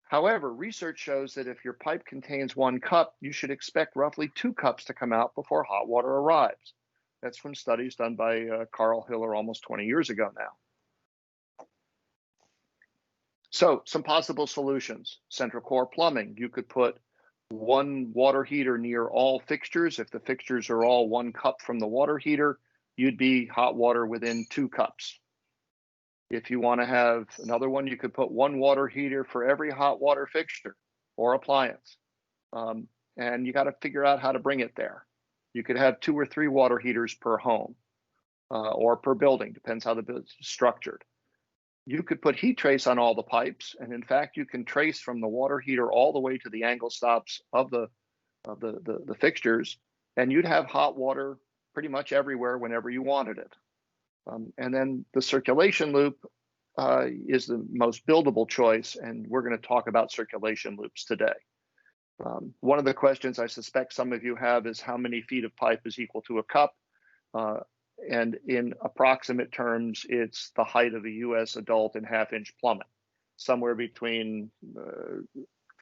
However, research shows that if your pipe contains 1 cup, you should expect roughly 2 cups to come out before hot water arrives. That's from studies done by Carl Hiller almost 20 years ago now. So some possible solutions. Central core plumbing. You could put 1 water heater near all fixtures. If the fixtures are all 1 cup from the water heater, you'd be hot water within 2 cups. If you want to have another one, you could put 1 water heater for every hot water fixture or appliance. And you got to figure out how to bring it there. You could have 2 or 3 water heaters per home or per building, depends how the building is structured. You could put heat trace on all the pipes, and in fact, you can trace from the water heater all the way to the angle stops of the fixtures, and you'd have hot water pretty much everywhere whenever you wanted it. And then the circulation loop is the most buildable choice, and we're going to talk about circulation loops today. One of the questions I suspect some of you have is how many feet of pipe is equal to a cup? And in approximate terms, it's the height of a US adult in half-inch plumbing, somewhere between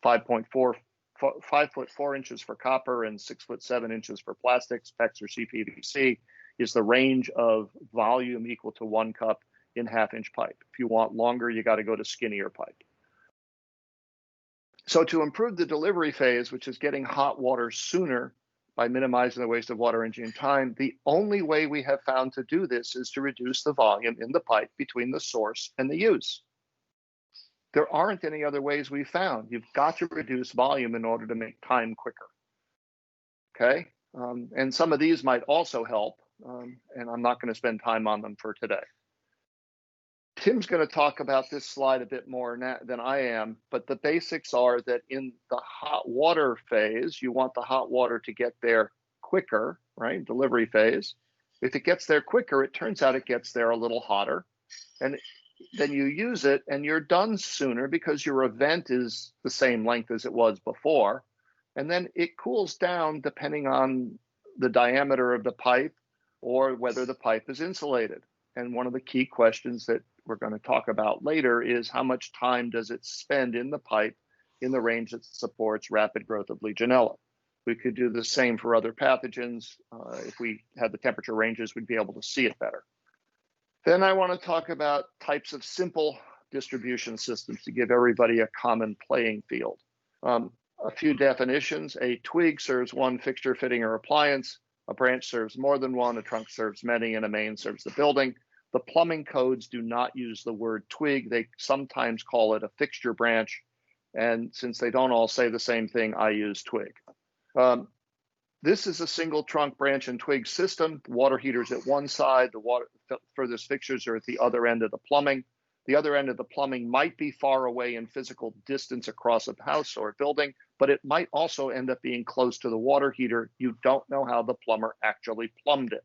5 foot 4 inches for copper and 6 foot 7 inches for plastics, PEX or CPVC is the range of volume equal to 1 cup in half-inch pipe. If you want longer, you got to go to skinnier pipe. So to improve the delivery phase, which is getting hot water sooner by minimizing the waste of water, energy, and time, the only way we have found to do this is to reduce the volume in the pipe between the source and the use. There aren't any other ways we've found. You've got to reduce volume in order to make time quicker. Okay, and some of these might also help, and I'm not going to spend time on them for today. Tim's going to talk about this slide a bit more than I am, but the basics are that in the hot water phase, you want the hot water to get there quicker, right? Delivery phase. If it gets there quicker, it turns out it gets there a little hotter. And then you use it and you're done sooner because your event is the same length as it was before. And then it cools down depending on the diameter of the pipe or whether the pipe is insulated. And one of the key questions that we're going to talk about later is how much time does it spend in the pipe in the range that supports rapid growth of Legionella. We could do the same for other pathogens. If we had the temperature ranges, we'd be able to see it better. Then I want to talk about types of simple distribution systems to give everybody a common playing field. A few definitions. A twig serves 1 fixture, fitting, or appliance. A branch serves more than 1. A trunk serves many, and a main serves the building. The plumbing codes do not use the word twig. They sometimes call it a fixture branch. And since they don't all say the same thing, I use twig. This is a single trunk, branch, and twig system. Water heaters at one side, the furthest fixtures are at the other end of the plumbing. The other end of the plumbing might be far away in physical distance across a house or a building, but it might also end up being close to the water heater. You don't know how the plumber actually plumbed it,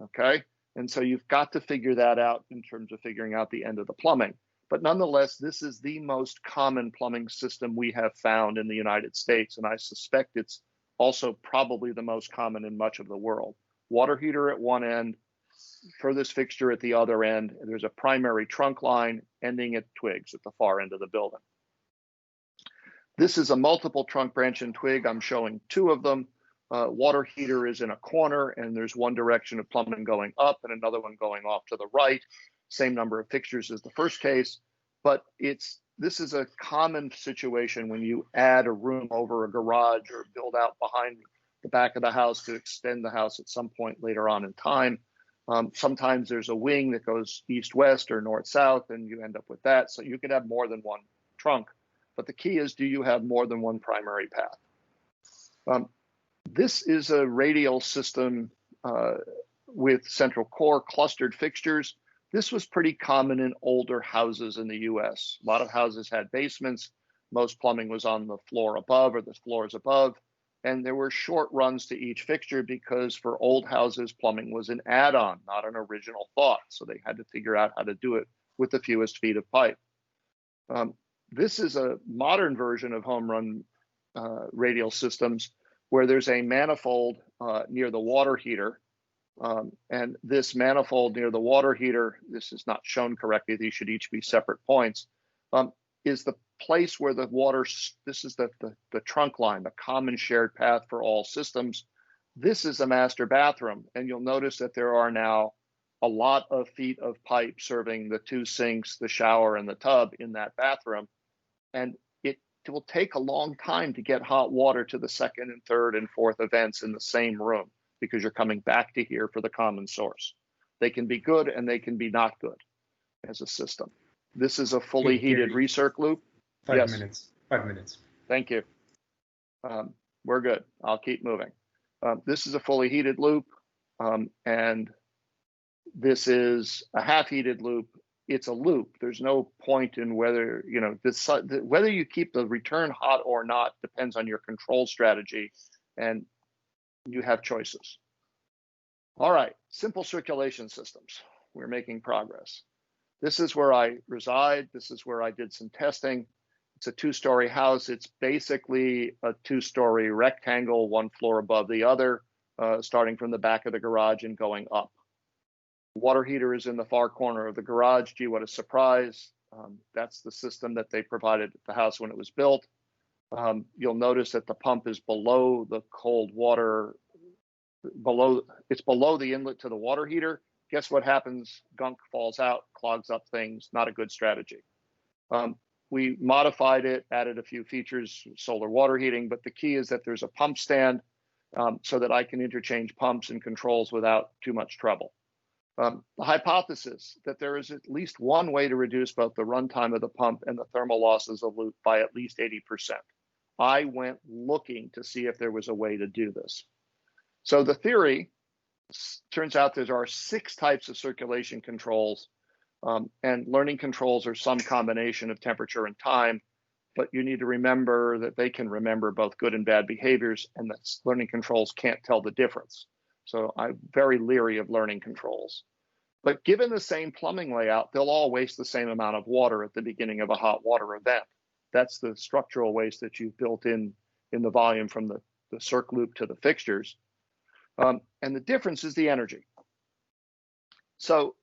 okay? And so you've got to figure that out in terms of figuring out the end of the plumbing. But nonetheless, this is the most common plumbing system we have found in the United States, and I suspect it's also probably the most common in much of the world. Water heater at one end, furthest fixture at the other end. There's a primary trunk line ending at twigs at the far end of the building. This is a multiple trunk, branch, and twig. I'm showing two of them. Water heater is in a corner, and there's one direction of plumbing going up and another one going off to the right. Same number of fixtures as the first case, but this is a common situation when you add a room over a garage or build out behind the back of the house to extend the house at some point later on in time. Sometimes there's a wing that goes east-west or north-south, and you end up with that. So you could have more than one trunk. But the key is, do you have more than one primary path? This is a radial system with central core clustered fixtures. This was pretty common in older houses in the US. A lot of houses had basements. Most plumbing was on the floor above or the floors above. And there were short runs to each fixture because for old houses, plumbing was an add-on, not an original thought. So they had to figure out how to do it with the fewest feet of pipe. This is a modern version of home run radial systems where there's a manifold near the water heater. And this manifold near the water heater, this is not shown correctly, these should each be separate points, is the place where the water, this is the trunk line, the common shared path for all systems. This is a master bathroom, and you'll notice that there are now a lot of feet of pipe serving the two sinks, the shower, and the tub in that bathroom. And it will take a long time to get hot water to the second and third and fourth events in the same room because you're coming back to here for the common source. They can be good and they can be not good as a system. This is a fully heated recirc loop. 5 minutes. 5 minutes. Thank you. We're good. I'll keep moving. This is a fully heated loop, and this is a half heated loop. It's a loop. There's no point in whether, whether you keep the return hot or not depends on your control strategy, and you have choices. All right, simple circulation systems. We're making progress. This is where I reside. This is where I did some testing. It's a 2-story house. It's basically a 2-story rectangle, one floor above the other, starting from the back of the garage and going up. Water heater is in the far corner of the garage. Gee, what a surprise. That's the system that they provided at the house when it was built. You'll notice that the pump is below the cold water, it's below the inlet to the water heater. Guess what happens? Gunk falls out, clogs up things, not a good strategy. We modified it, added a few features, solar water heating, but the key is that there's a pump stand so that I can interchange pumps and controls without too much trouble. The hypothesis that there is at least one way to reduce both the runtime of the pump and the thermal losses of loop by at least 80%. I went looking to see if there was a way to do this. So the theory turns out there are 6 types of circulation controls, and learning controls are some combination of temperature and time, but you need to remember that they can remember both good and bad behaviors, and that learning controls can't tell the difference. So I'm very leery of learning controls. But given the same plumbing layout, they'll all waste the same amount of water at the beginning of a hot water event. That's the structural waste that you've built in the volume from the circ loop to the fixtures. And the difference is the energy. So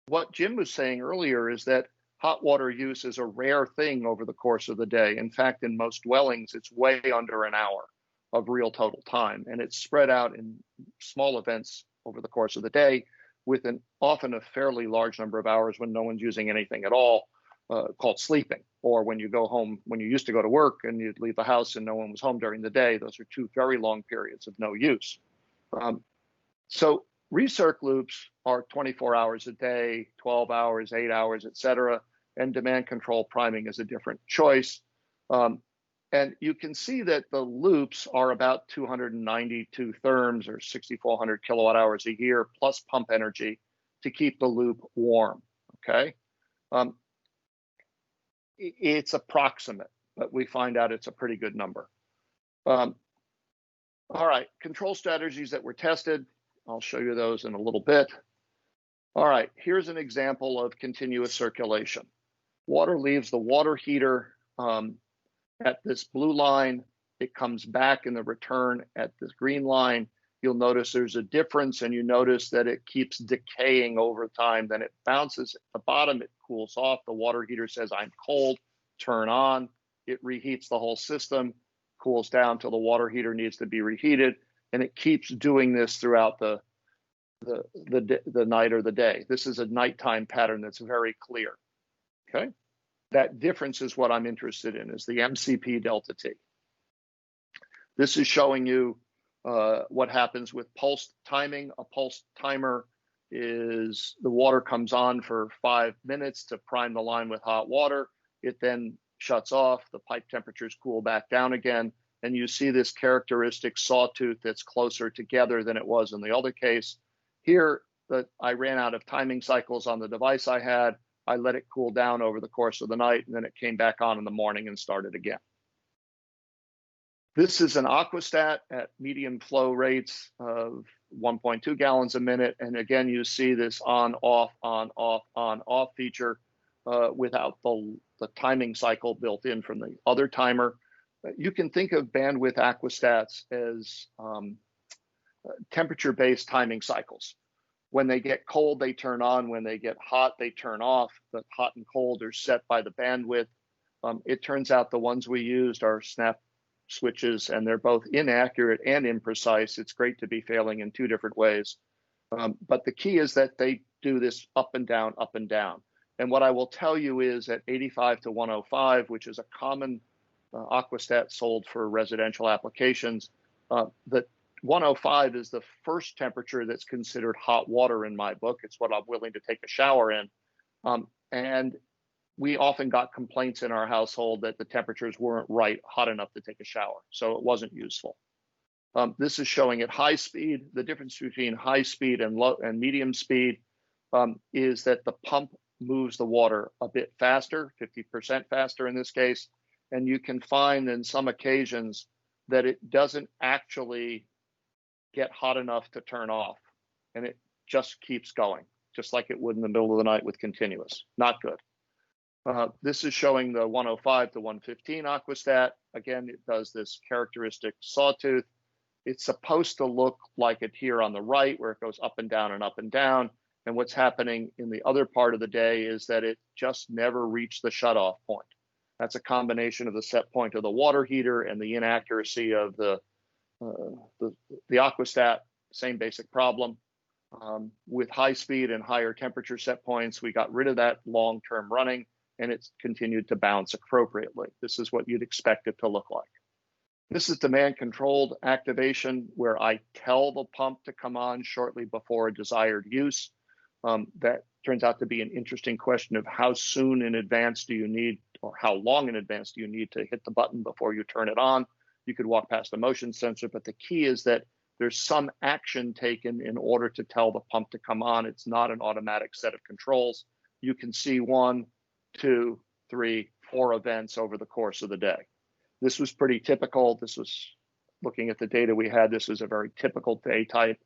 what Jim was saying earlier is that hot water use is a rare thing over the course of the day. In fact, in most dwellings, it's way under an hour of real total time, and it's spread out in small events over the course of the day with often a fairly large number of hours when no one's using anything at all, called sleeping, or when you go home, when you used to go to work and you'd leave the house and no one was home during the day. Those are 2 very long periods of no use. So recirc loops are 24 hours a day, 12 hours, 8 hours, et cetera, and demand control priming is a different choice. And you can see that the loops are about 292 therms or 6,400 kilowatt hours a year plus pump energy to keep the loop warm, okay? It's approximate, but we find out it's a pretty good number. All right, control strategies that were tested. I'll show you those in a little bit. All right, here's an example of continuous circulation. Water leaves the water heater at this blue line. It comes back in the return at this green line. You'll notice there's a difference, and you notice that it keeps decaying over time. Then it bounces at the bottom, it cools off. The water heater says, I'm cold, turn on. It reheats the whole system, cools down till the water heater needs to be reheated, and it keeps doing this throughout the night or the day. This is a nighttime pattern that's very clear. Okay, that difference is what I'm interested in, is the MCP delta T. This is showing you what happens with pulsed timing. A pulsed timer is the water comes on for 5 minutes to prime the line with hot water. It then shuts off, the pipe temperatures cool back down again, and you see this characteristic sawtooth that's closer together than it was in the other case. Here, I ran out of timing cycles on the device I had. I let it cool down over the course of the night, and then it came back on in the morning and started again. This is an aquastat at medium flow rates of 1.2 gallons a minute. And again, you see this on, off feature without the timing cycle built in from the other timer. You can think of bandwidth aquastats as temperature-based timing cycles. When they get cold, they turn on. When they get hot, they turn off. The hot and cold are set by the bandwidth. It turns out the ones we used are snap switches, and they're both inaccurate and imprecise. It's great to be failing in two different ways. But the key is that they do this up and down, up and down. And what I will tell you is at 85 to 105, which is a common aquastat sold for residential applications, that 105 is the first temperature that's considered hot water in my book. It's what I'm willing to take a shower in. And we often got complaints in our household that the temperatures weren't hot enough to take a shower, so it wasn't useful. This is showing at high speed. The difference between high speed and low and medium speed is that the pump moves the water a bit faster, 50% faster in this case, and you can find in some occasions that it doesn't actually get hot enough to turn off, and it just keeps going, just like it would in the middle of the night with continuous. Not good. This is showing the 105 to 115 aquastat. Again, it does this characteristic sawtooth. It's supposed to look like it here on the right, where it goes up and down and up and down. And what's happening in the other part of the day is that it just never reached the shutoff point. That's a combination of the set point of the water heater and the inaccuracy of the aquastat. Same basic problem. With high speed and higher temperature set points, we got rid of that long-term running, and it's continued to bounce appropriately. This is what you'd expect it to look like. This is demand-controlled activation, where I tell the pump to come on shortly before a desired use. That turns out to be an interesting question of how soon in advance do you need, or how long in advance do you need to hit the button before you turn it on. You could walk past a motion sensor, but the key is that there's some action taken in order to tell the pump to come on. It's not an automatic set of controls. You can see 1, 2, 3, 4 events over the course of the day. This was pretty typical. This was, looking at the data we had, this was a very typical day type.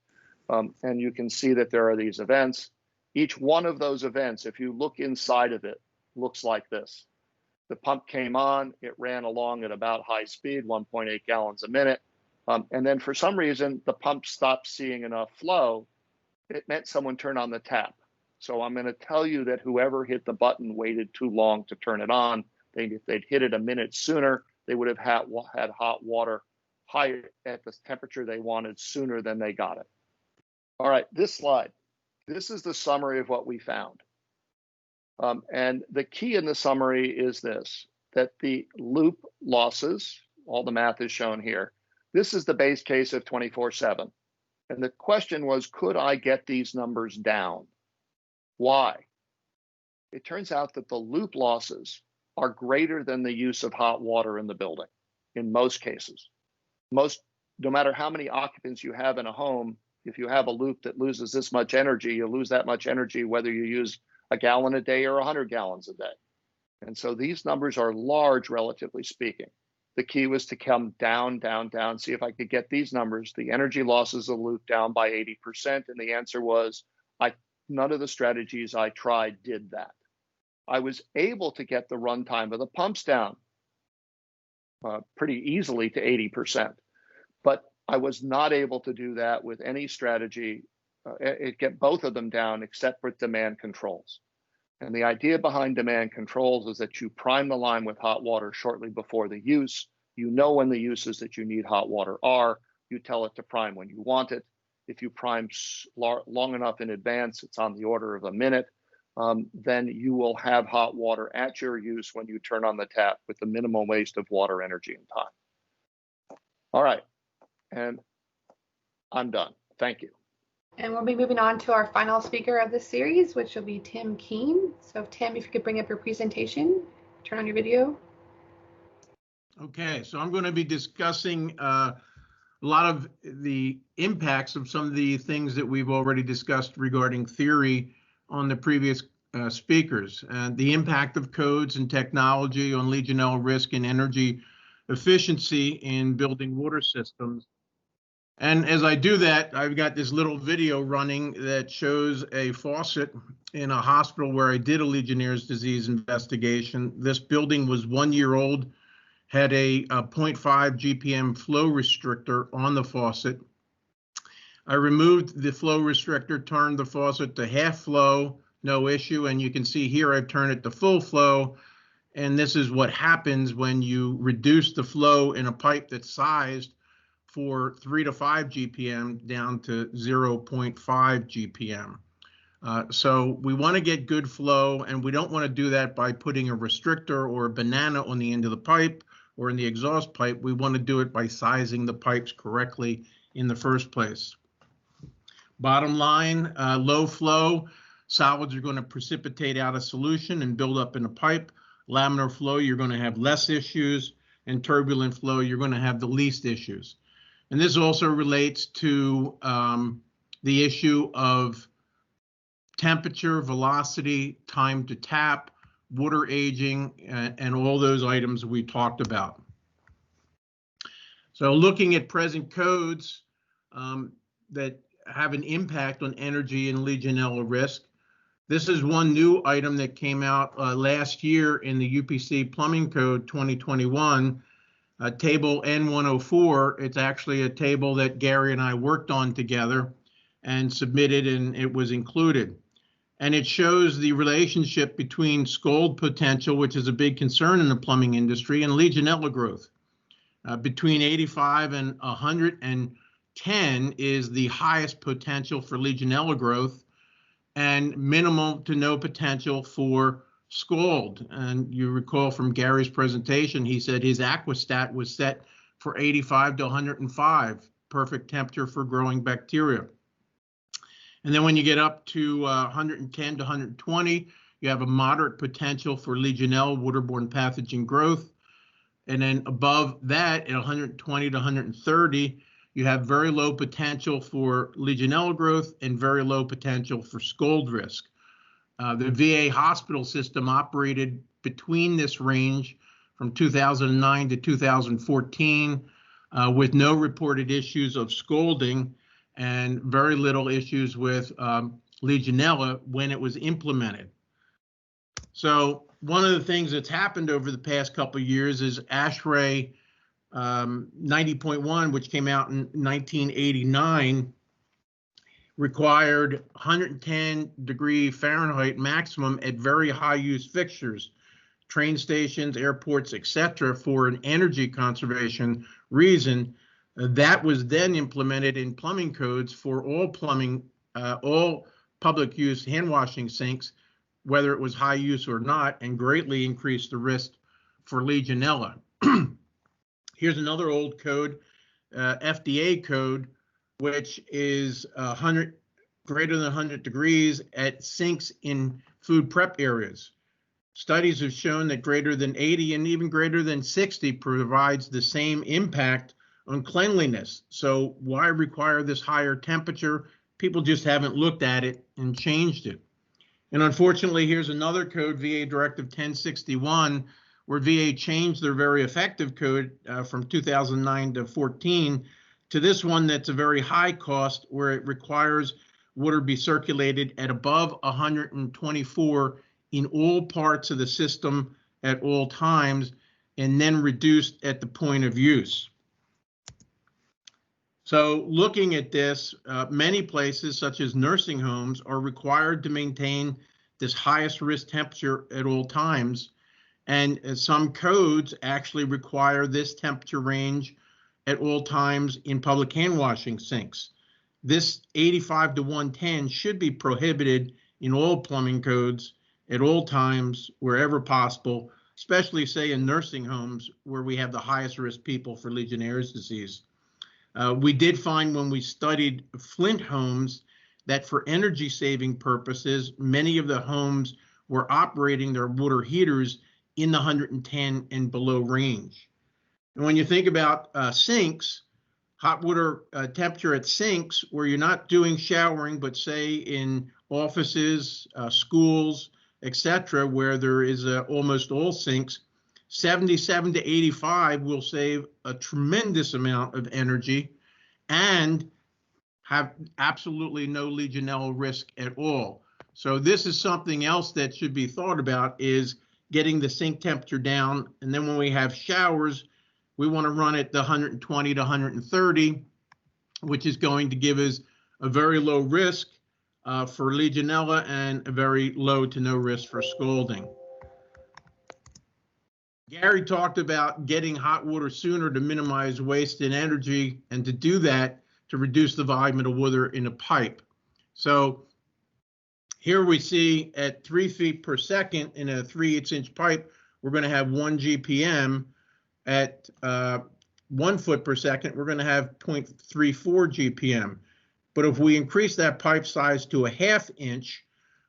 And you can see that there are these events. Each one of those events, if you look inside of it, looks like this. The pump came on, it ran along at about high speed, 1.8 gallons a minute. And then for some reason, the pump stopped seeing enough flow. It meant someone turned on the tap. So I'm going to tell you that whoever hit the button waited too long to turn it on. If they'd hit it a minute sooner, they would have had hot water high at the temperature they wanted sooner than they got it. All right, this slide. This is the summary of what we found. And the key in the summary is this, that the loop losses, all the math is shown here. This is the base case of 24/7. And the question was, could I get these numbers down? Why? It turns out that the loop losses are greater than the use of hot water in the building in most cases. No matter how many occupants you have in a home, if you have a loop that loses this much energy, you'll lose that much energy whether you use a gallon a day or 100 gallons a day. And so these numbers are large, relatively speaking. The key was to come down, down, down, see if I could get these numbers, the energy losses of Luke down by 80%. And the answer was, none of the strategies I tried did that. I was able to get the runtime of the pumps down pretty easily to 80%, but I was not able to do that with any strategy, get both of them down except for demand controls. And the idea behind demand controls is that you prime the line with hot water shortly before the use. You know when the uses that you need hot water are. You tell it to prime when you want it. If you prime long enough in advance, it's on the order of a minute, then you will have hot water at your use when you turn on the tap with the minimal waste of water, energy, and time. All right, and I'm done. Thank you. And we'll be moving on to our final speaker of this series, which will be Tim Keene. So Tim, if you could bring up your presentation, turn on your video. Okay, so I'm going to be discussing a lot of the impacts of some of the things that we've already discussed regarding theory on the previous speakers, and the impact of codes and technology on Legionella risk and energy efficiency in building water systems. And as I do that, I've got this little video running that shows a faucet in a hospital where I did a Legionnaire's disease investigation. This building was 1 year old, had a 0.5 GPM flow restrictor on the faucet. I removed the flow restrictor, turned the faucet to half flow, no issue. And you can see here I've turned it to full flow. And this is what happens when you reduce the flow in a pipe that's sized for 3 to 5 GPM down to 0.5 GPM. So we want to get good flow, and we don't want to do that by putting a restrictor or a banana on the end of the pipe or in the exhaust pipe. We want to do it by sizing the pipes correctly in the first place. Bottom line, low flow, solids are going to precipitate out of solution and build up in a pipe. Laminar flow, you're going to have less issues, and turbulent flow, you're going to have the least issues. And this also relates to the issue of temperature, velocity, time to tap, water aging, and all those items we talked about. So looking at present codes that have an impact on energy and Legionella risk, this is one new item that came out last year in the UPC Plumbing Code 2021. Table N104, it's actually a table that Gary and I worked on together and submitted, and it was included. And it shows the relationship between scald potential, which is a big concern in the plumbing industry, and Legionella growth. Between 85 and 110 is the highest potential for Legionella growth, and minimal to no potential for scald. And you recall from Gary's presentation, he said his aquastat was set for 85 to 105, perfect temperature for growing bacteria. And then when you get up to 110 to 120, you have a moderate potential for Legionella waterborne pathogen growth. And then above that, at 120 to 130, you have very low potential for Legionella growth and very low potential for scald risk. The VA hospital system operated between this range from 2009 to 2014 with no reported issues of scalding and very little issues with Legionella when it was implemented. So one of the things that's happened over the past couple of years is ASHRAE 90.1, which came out in 1989, required 110°F maximum at very high use fixtures, train stations, airports, etc., for an energy conservation reason. That was then implemented in plumbing codes for all plumbing, all public use hand washing sinks, whether it was high use or not, and greatly increased the risk for Legionella. Here's another old code, FDA code, which is greater than 100 degrees at sinks in food prep areas. Studies have shown that greater than 80 and even greater than 60 provides the same impact on cleanliness. So why require this higher temperature? People just haven't looked at it and changed it. And unfortunately, here's another code, VA Directive 1061, where VA changed their very effective code from 2009 to 14 to this one that's a very high cost, where it requires water be circulated at above 124 in all parts of the system at all times, and then reduced at the point of use. So looking at this, many places such as nursing homes are required to maintain this highest risk temperature at all times. And some codes actually require this temperature range at all times in public hand washing sinks. This 85 to 110 should be prohibited in all plumbing codes at all times, wherever possible, especially say in nursing homes where we have the highest risk people for Legionnaire's disease. We did find when we studied Flint homes that for energy saving purposes, many of the homes were operating their water heaters in the 110 and below range. And when you think about sinks, hot water temperature at sinks where you're not doing showering, but say in offices, schools, etc., where there is almost all sinks, 77 to 85 will save a tremendous amount of energy and have absolutely no Legionella risk at all. So this is something else that should be thought about, is getting the sink temperature down. And then when we have showers, we want to run at the 120 to 130, which is going to give us a very low risk for Legionella and a very low to no risk for scalding. Gary talked about getting hot water sooner to minimize waste and energy, and to do that, to reduce the volume of the water in a pipe. So here we see at 3 feet per second in a 3/8" pipe, we're going to have 1 GPM. At 1 foot per second, we're going to have 0.34 GPM. But if we increase that pipe size to a 1/2 inch,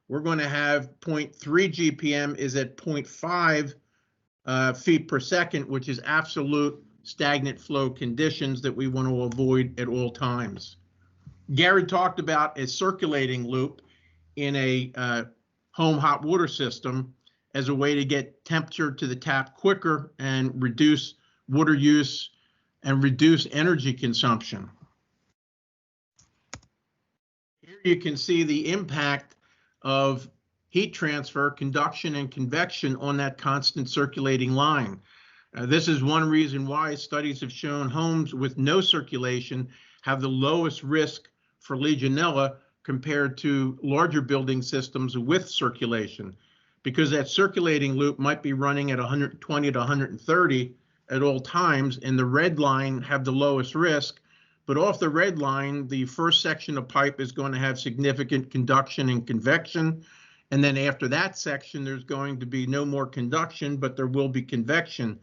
we're going to have 0.3 GPM is at 0.5 feet per second, which is absolute stagnant flow conditions that we want to avoid at all times. Gary talked about a circulating loop in a home hot water system as a way to get temperature to the tap quicker and reduce water use and reduce energy consumption. Here you can see the impact of heat transfer, conduction, and convection on that constant circulating line. This is one reason why studies have shown homes with no circulation have the lowest risk for Legionella compared to larger building systems with circulation, because that circulating loop might be running at 120 to 130 at all times, and the red line have the lowest risk. But off the red line, the first section of pipe is going to have significant conduction and convection. And then after that section, there's going to be no more conduction, but there will be convection.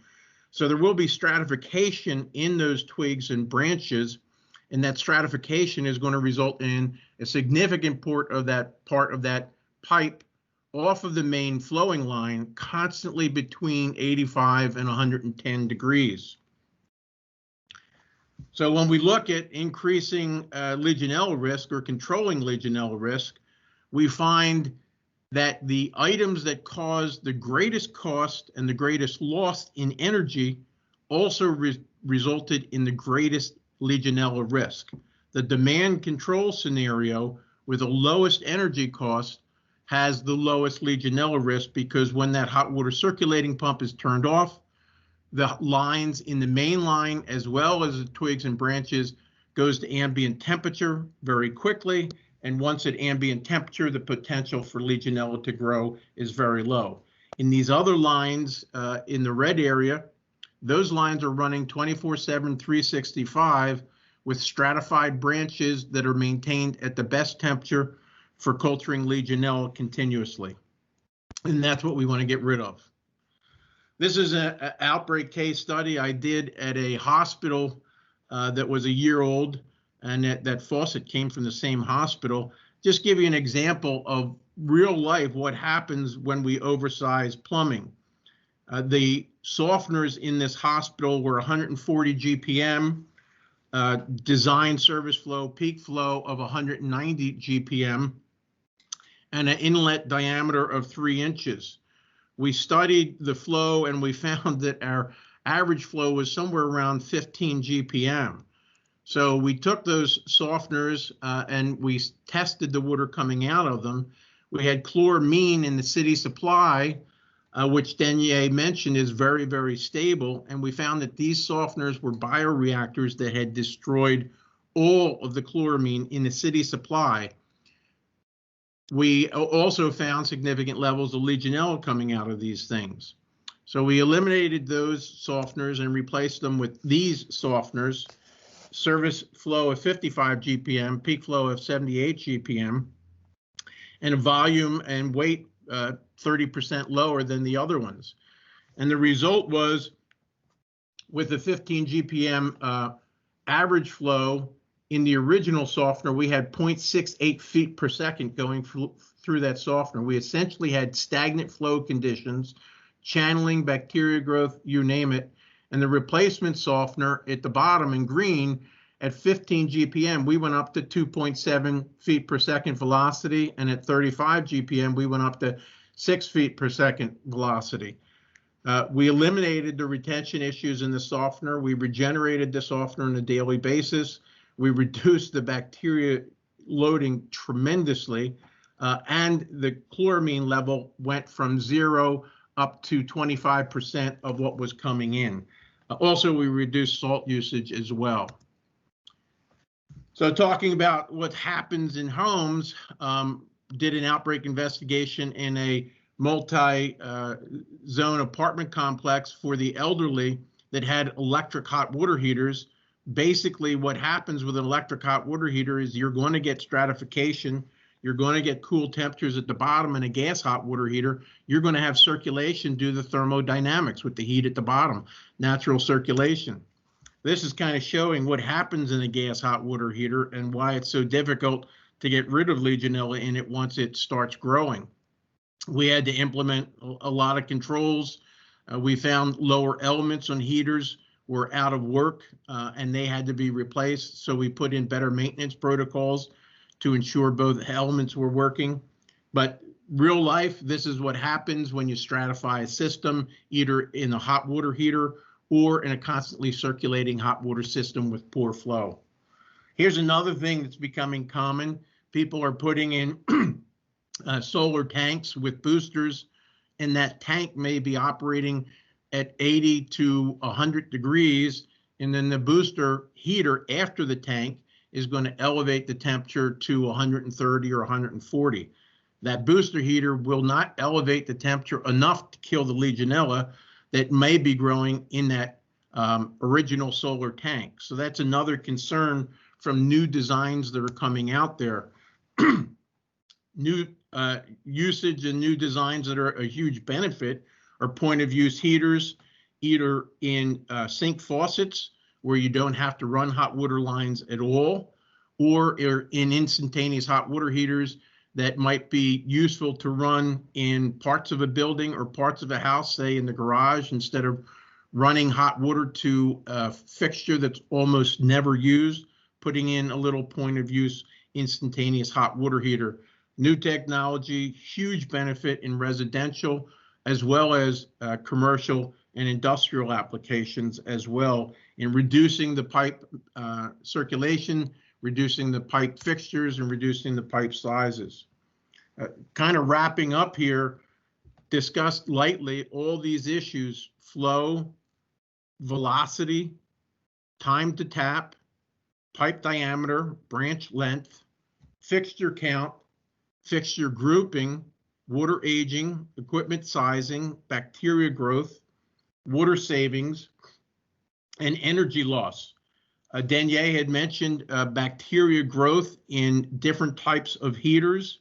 So there will be stratification in those twigs and branches, and that stratification is going to result in a significant part of that pipe off of the main flowing line, constantly between 85 and 110 degrees. So when we look at increasing Legionella risk or controlling Legionella risk, we find that the items that cause the greatest cost and the greatest loss in energy also resulted in the greatest Legionella risk. The demand control scenario with the lowest energy cost has the lowest Legionella risk, because when that hot water circulating pump is turned off, the lines in the main line as well as the twigs and branches goes to ambient temperature very quickly. And once at ambient temperature, the potential for Legionella to grow is very low. In these other lines in the red area, those lines are running 24/7, 365 with stratified branches that are maintained at the best temperature for culturing Legionella continuously. And that's what we want to get rid of. This is an outbreak case study I did at a hospital that was a year old, and that faucet came from the same hospital. Just give you an example of real life what happens when we oversize plumbing. The softeners in this hospital were 140 GPM, design service flow, peak flow of 190 GPM. and an inlet diameter of 3 inches. We studied the flow and we found that our average flow was somewhere around 15 GPM. So we took those softeners and we tested the water coming out of them. We had chloramine in the city supply, which Denier mentioned is very, very stable. And we found that these softeners were bioreactors that had destroyed all of the chloramine in the city supply. We also found significant levels of Legionella coming out of these things. So we eliminated those softeners and replaced them with these softeners, service flow of 55 GPM, peak flow of 78 GPM, and a volume and weight 30% lower than the other ones. And the result was, with the 15 GPM average flow, in the original softener, we had 0.68 feet per second going through that softener. We essentially had stagnant flow conditions, channeling, bacteria growth, you name it. And the replacement softener at the bottom in green, at 15 GPM, we went up to 2.7 feet per second velocity. And at 35 GPM, we went up to 6 feet per second velocity. We eliminated the retention issues in the softener. We regenerated the softener on a daily basis. We reduced the bacteria loading tremendously, and the chloramine level went from 0 up to 25% of what was coming in. Also, we reduced salt usage as well. So talking about what happens in homes, did an outbreak investigation in a multi-zone apartment complex for the elderly that had electric hot water heaters. Basically, what happens with an electric hot water heater is you're going to get stratification. You're going to get cool temperatures at the bottom. In a gas hot water heater, you're going to have circulation due to thermodynamics with the heat at the bottom, natural circulation. This is kind of showing what happens in a gas hot water heater and why it's so difficult to get rid of Legionella in it once it starts growing. We had to implement a lot of controls. We found lower elements on heaters were out of work and they had to be replaced. So we put in better maintenance protocols to ensure both elements were working. But real life, this is what happens when you stratify a system, either in a hot water heater or in a constantly circulating hot water system with poor flow. Here's another thing that's becoming common. People are putting in solar tanks with boosters, and that tank may be operating at 80 to 100 degrees, and then the booster heater after the tank is going to elevate the temperature to 130 or 140. That booster heater will not elevate the temperature enough to kill the Legionella that may be growing in that original solar tank. So that's another concern from new designs that are coming out there. New usage and new designs that are a huge benefit are point of use heaters, either in sink faucets where you don't have to run hot water lines at all, or in instantaneous hot water heaters that might be useful to run in parts of a building or parts of a house, say in the garage, instead of running hot water to a fixture that's almost never used, putting in a little point of use instantaneous hot water heater. New technology, huge benefit in residential as well as commercial and industrial applications as well, in reducing the pipe circulation, reducing the pipe fixtures, and reducing the pipe sizes. Kind of wrapping up here, discussed lightly all these issues: flow, velocity, time to tap, pipe diameter, branch length, fixture count, fixture grouping, water aging, equipment sizing, bacteria growth, water savings, and energy loss. Denier had mentioned bacteria growth in different types of heaters.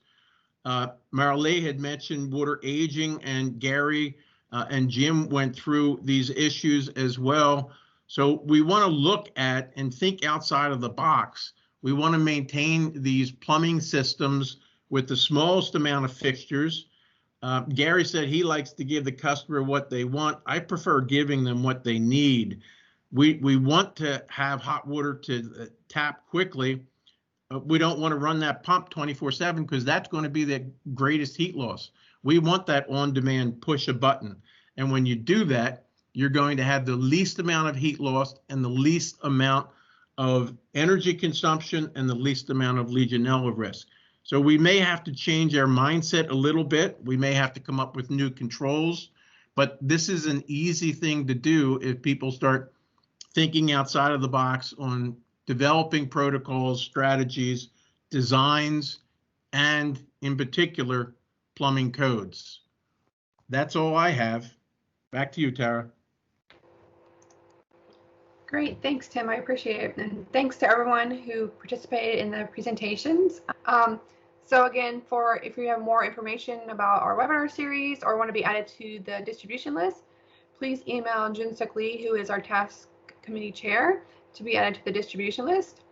Marilee had mentioned water aging, and Gary and Jim went through these issues as well. So we want to look at and think outside of the box. We want to maintain these plumbing systems with the smallest amount of fixtures. Gary said he likes to give the customer what they want. I prefer giving them what they need. We want to have hot water to tap quickly. we don't want to run that pump 24/7 because that's going to be the greatest heat loss. We want that on-demand push a button. And when you do that, you're going to have the least amount of heat loss and the least amount of energy consumption and the least amount of Legionella risk. So we may have to change our mindset a little bit. We may have to come up with new controls, but this is an easy thing to do if people start thinking outside of the box on developing protocols, strategies, designs, and in particular, plumbing codes. That's all I have. Back to you, Tara. Great, thanks, Tim. I appreciate it. And thanks to everyone who participated in the presentations. So again, if you have more information about our webinar series or want to be added to the distribution list, please email Jun Suk Lee, who is our task committee chair, to be added to the distribution list.